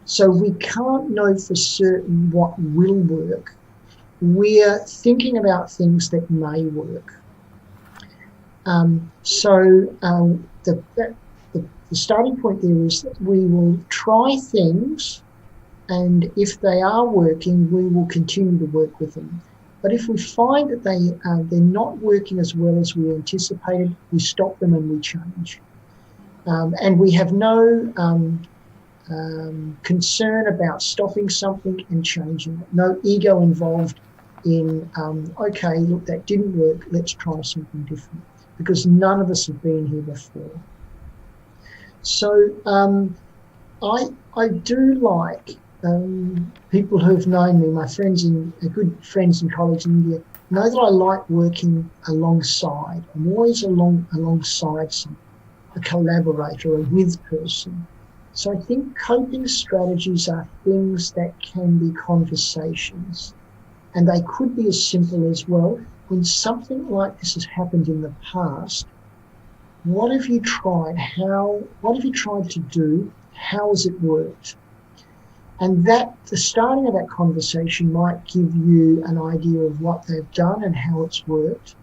So we can't know for certain what will work. We're thinking about things that may work. The starting point there is that we will try things, and if they are working, we will continue to work with them. But if we find that they're not working as well as we anticipated, we stop them and we change. And we have no concern about stopping something and changing it. No ego involved in, okay, look, that didn't work, let's try something different, because none of us have been here before. So I do like people who've known me, my friends good friends and colleagues in India, know that I like working alongside. I'm always alongside a collaborator, a with person. So I think coping strategies are things that can be conversations. And they could be as simple as, well, when something like this has happened in the past, what have you tried? What have you tried to do? How has it worked? And the starting of that conversation might give you an idea of what they've done and how it's worked.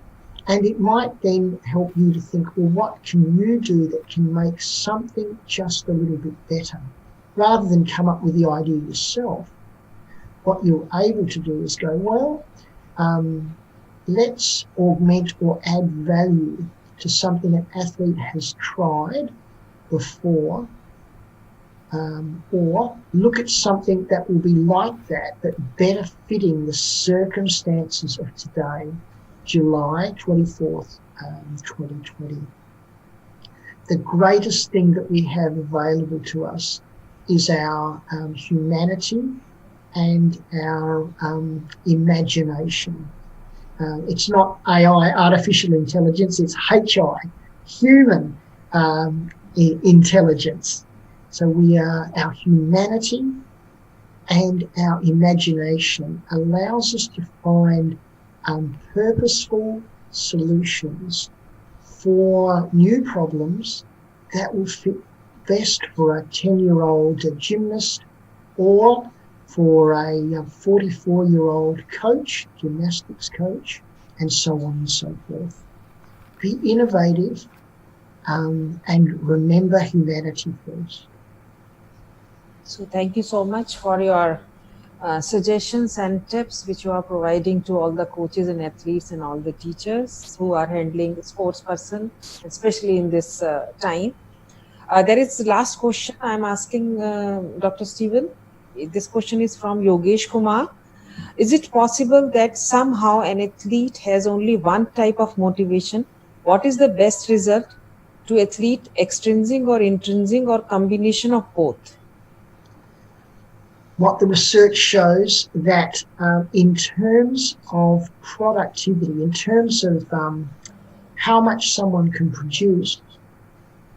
And it might then help you to think, well, what can you do that can make something just a little bit better? Rather than come up with the idea yourself, what you're able to do is go, well, let's augment or add value to something an athlete has tried before, or look at something that will be like that, but better fitting the circumstances of today, July 24th, 2020. The greatest thing that we have available to us is our humanity and our imagination. It's not AI, artificial intelligence, it's HI, human intelligence. So our humanity and our imagination allows us to find purposeful solutions for new problems that will fit best for a 10-year-old gymnast or for a 44-year-old coach, gymnastics coach, and so on and so forth. Be innovative and remember humanity first. So thank you so much for your suggestions and tips which you are providing to all the coaches and athletes and all the teachers who are handling sports person, especially in this time. There is the last question I'm asking Dr. Stephen. This question is from Yogesh Kumar. Is it possible that somehow an athlete has only one type of motivation? What is the best result to athlete, extrinsic or intrinsic or combination of both? What the research shows that in terms of productivity, in terms of how much someone can produce,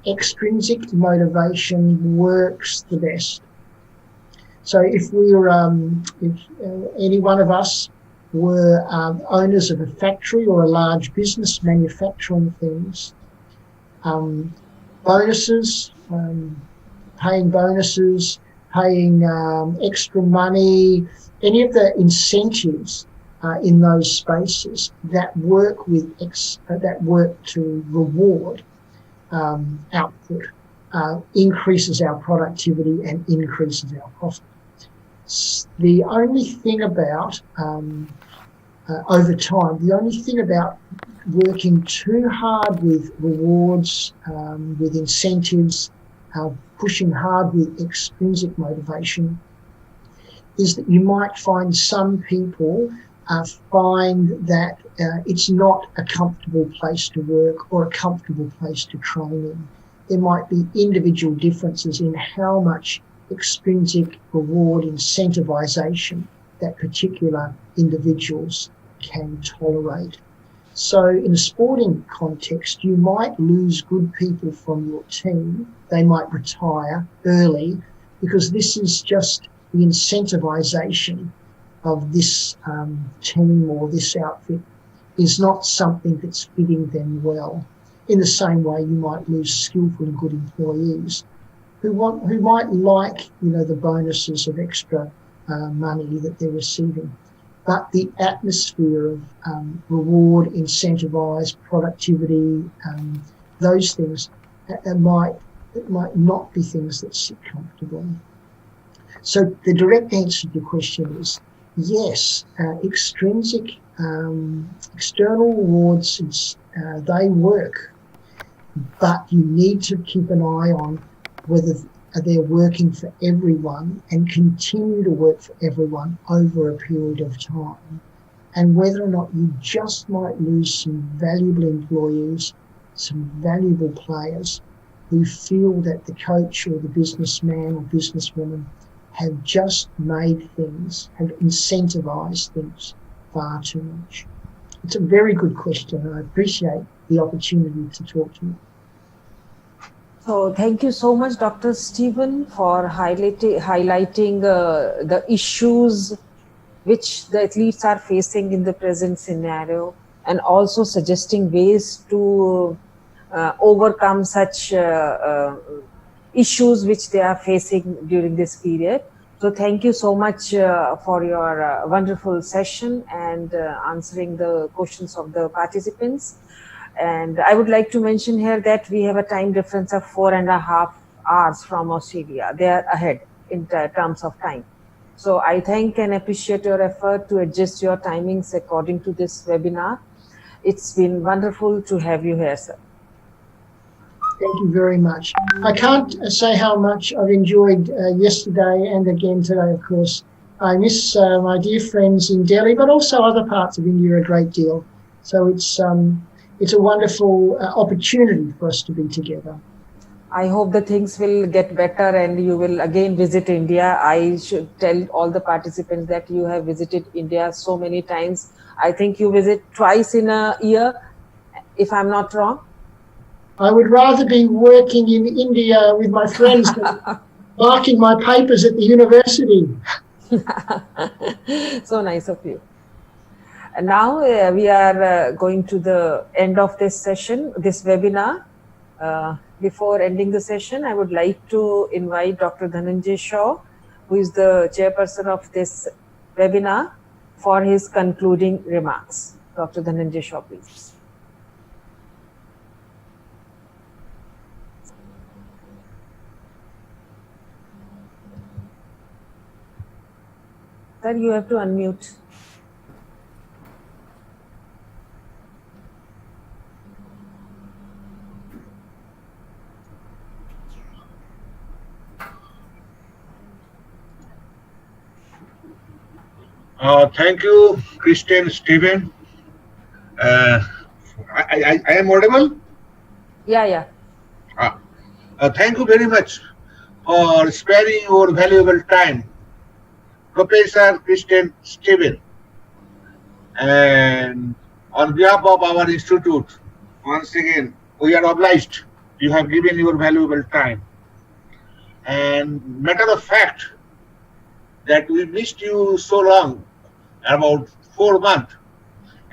extrinsic motivation works the best. So if any one of us were owners of a factory or a large business manufacturing things, bonuses, paying bonuses, paying extra money, any of the incentives in those spaces that work to reward output increases our productivity and increases our profit. The only thing about over time, the only thing about working too hard with rewards, with incentives, pushing hard with extrinsic motivation, is that you might find some people find that it's not a comfortable place to work or a comfortable place to train in. There might be individual differences in how much extrinsic reward incentivization that particular individuals can tolerate. So in a sporting context, you might lose good people from your team. They might retire early because this is just the incentivization of this team or this outfit is not something that's fitting them well. In the same way, you might lose skillful and good employees who might like, the bonuses of extra money that they're receiving. But the atmosphere of reward, incentivized productivity, those things, it might not be things that sit comfortably. So the direct answer to your question is yes, extrinsic, external rewards, they work, but you need to keep an eye on whether they're working for everyone and continue to work for everyone over a period of time, and whether or not you just might lose some valuable employees, some valuable players who feel that the coach or the businessman or businesswoman have just made things, have incentivized things far too much. It's a very good question, and I appreciate the opportunity to talk to you. So thank you so much, Dr. Stephen, for highlighting the issues which the athletes are facing in the present scenario, and also suggesting ways to overcome such issues which they are facing during this period. So thank you so much for your wonderful session and answering the questions of the participants. And I would like to mention here that we have a time difference of 4.5 hours from Australia. They are ahead in terms of time. So I thank and appreciate your effort to adjust your timings according to this webinar. It's been wonderful to have you here, sir. Thank you very much. I can't say how much I've enjoyed yesterday and again today, of course. I miss my dear friends in Delhi, but also other parts of India a great deal. So it's a wonderful opportunity for us to be together. I hope the things will get better and you will again visit India. I should tell all the participants that you have visited India so many times. I think you visit twice in a year, if I'm not wrong. I would rather be working in India with my friends than marking my papers at the university. So nice of you. And now we are going to the end of this session, this webinar. Before ending the session, I would like to invite Dr. Dhananjay Shaw, who is the chairperson of this webinar, for his concluding remarks. Dr. Dhananjay Shaw, please. Sir, you have to unmute. Thank you, Christian Stephen. I am audible? Yeah. Thank you very much for sparing your valuable time, Professor Christian Stephen. And on behalf of our institute, once again, we are obliged. You have given your valuable time. And matter of fact, that we missed you so long, about 4 months,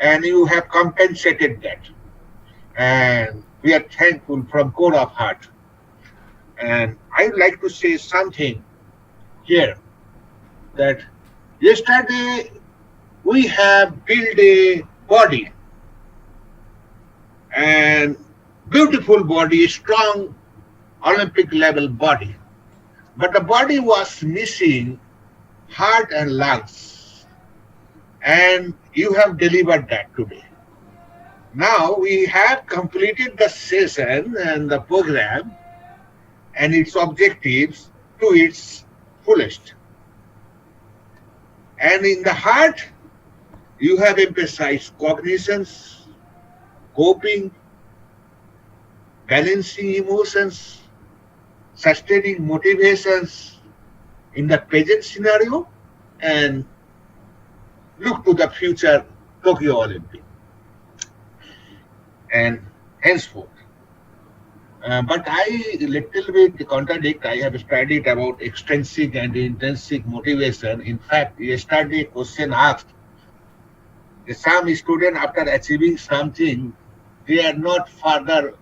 and you have compensated that. And we are thankful from core of heart. And I would like to say something here, that yesterday we have built a body, and beautiful body, strong Olympic level body. But the body was missing heart and lungs, and you have delivered that today. Now we have completed the session and the program and its objectives to its fullest. And in the heart, you have emphasized cognitions, coping, balancing emotions, sustaining motivations in the present scenario, and look to the future Tokyo Olympic and henceforth. But I little bit contradict. I have studied about extrinsic and intrinsic motivation. In fact, yesterday question asked, some student after achieving something, they are not further,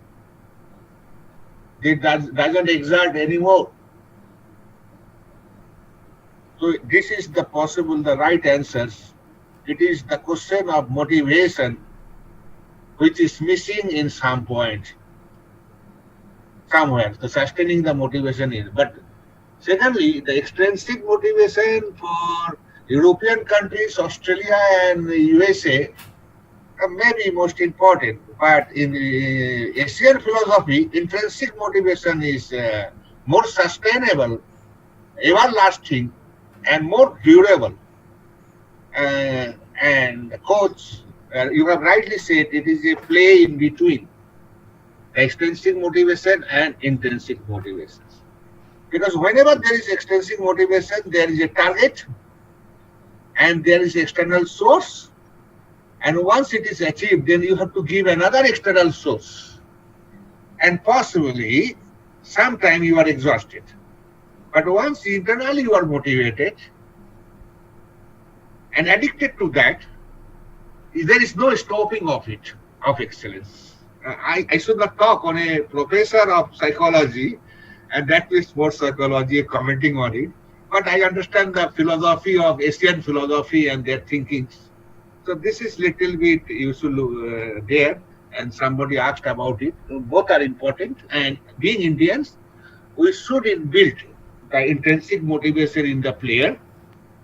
they doesn't exert anymore. So this is the possible, the right answers. It is the question of motivation which is missing in some point, somewhere, the sustaining the motivation is. But secondly, the extrinsic motivation for European countries, Australia and USA may be most important. But in Asian philosophy, intrinsic motivation is more sustainable, everlasting, and more durable. And coach, you have rightly said, it is a play in between extrinsic motivation and intrinsic motivations. Because whenever there is extrinsic motivation, there is a target and there is external source. And once it is achieved, then you have to give another external source. And possibly, sometime you are exhausted. But once internally you are motivated and addicted to that, there is no stopping of it, of excellence. I should not talk on a professor of psychology, and that is sports psychology, commenting on it. but I understand the philosophy of Asian philosophy and their thinkings. So this is little bit useful there, and somebody asked about it. Both are important, and being Indians, we should build the intrinsic motivation in the player,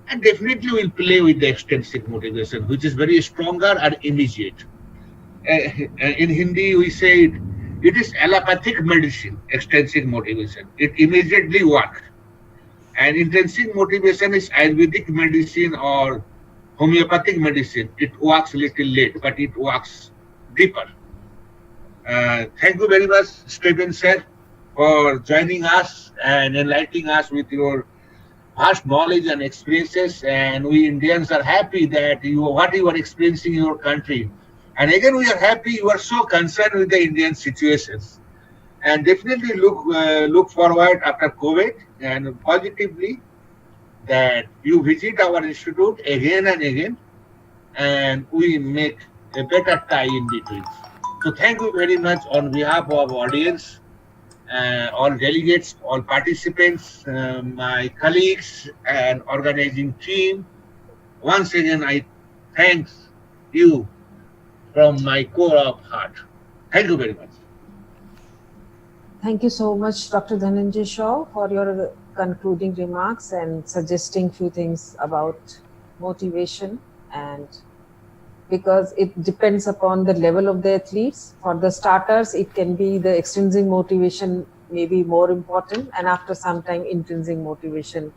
and definitely will play with the extrinsic motivation, which is very stronger and immediate. In Hindi, we say it is allopathic medicine, extrinsic motivation. It immediately works. And intrinsic motivation is Ayurvedic medicine or homeopathic medicine. It works a little late, but it works deeper. Thank you very much, Stephen sir, for joining us and enlightening us with your vast knowledge and experiences. And we Indians are happy that what you are experiencing in your country. And again, we are happy you are so concerned with the Indian situations. And definitely look forward after COVID and positively that you visit our institute again and again, and we make a better tie in between. So thank you very much on behalf of audience, all delegates, all participants, my colleagues and organizing team. Once again, I thank you from my core of heart. Thank you very much. Thank you so much, Dr. Dhananjay Shaw, for your concluding remarks and suggesting few things about motivation, and because it depends upon the level of the athletes. For the starters, it can be the extrinsic motivation may be more important, and after some time intrinsic motivation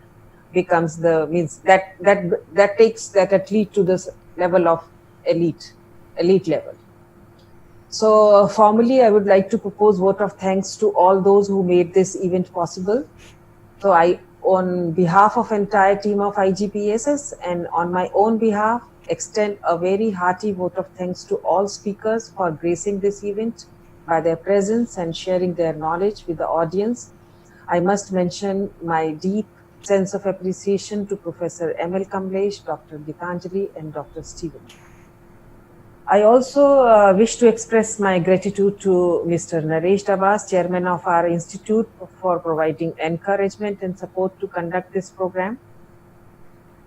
becomes the means that takes that athlete to this level of elite level. So formally, I would like to propose vote of thanks to all those who made this event possible. So I, on behalf of entire team of IGPSS and on my own behalf, extend a very hearty vote of thanks to all speakers for gracing this event by their presence and sharing their knowledge with the audience. I must mention my deep sense of appreciation to Professor M.L. Kamlesh, Dr. Gitanjali, and Dr. Stephen. I also wish to express my gratitude to Mr. Naresh Dabas, Chairman of our Institute, for providing encouragement and support to conduct this program.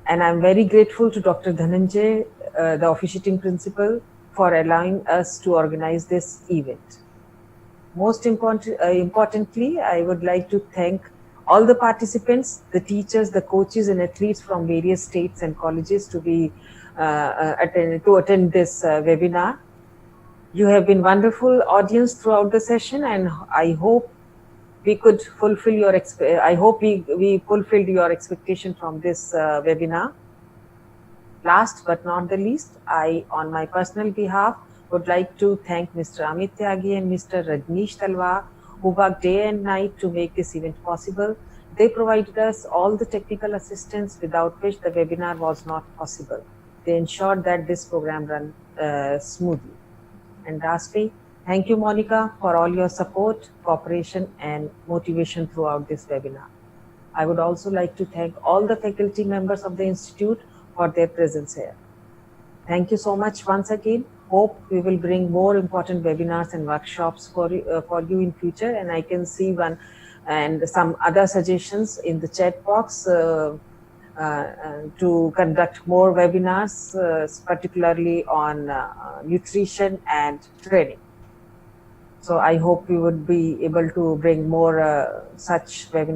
And I'm very grateful to Dr. Dhananjay, the officiating principal, for allowing us to organize this event. Most importantly, I would like to thank all the participants, the teachers, the coaches, and athletes from various states and colleges to attend this webinar. You have been wonderful audience throughout the session, and I hope we could fulfill your we fulfilled your expectation from this webinar. Last but not the least, I, on my personal behalf, would like to thank Mr. Amit Tyagi and Mr. Rajneesh Talwar, who worked day and night to make this event possible. They provided us all the technical assistance without which the webinar was not possible. They ensured that this program ran smoothly. And lastly, thank you, Monica, for all your support, cooperation, and motivation throughout this webinar. I would also like to thank all the faculty members of the Institute for their presence here. Thank you so much once again. Hope we will bring more important webinars and workshops for you in future. And I can see one and some other suggestions in the chat box to conduct more webinars, particularly on nutrition and training. So I hope we would be able to bring more such webinars.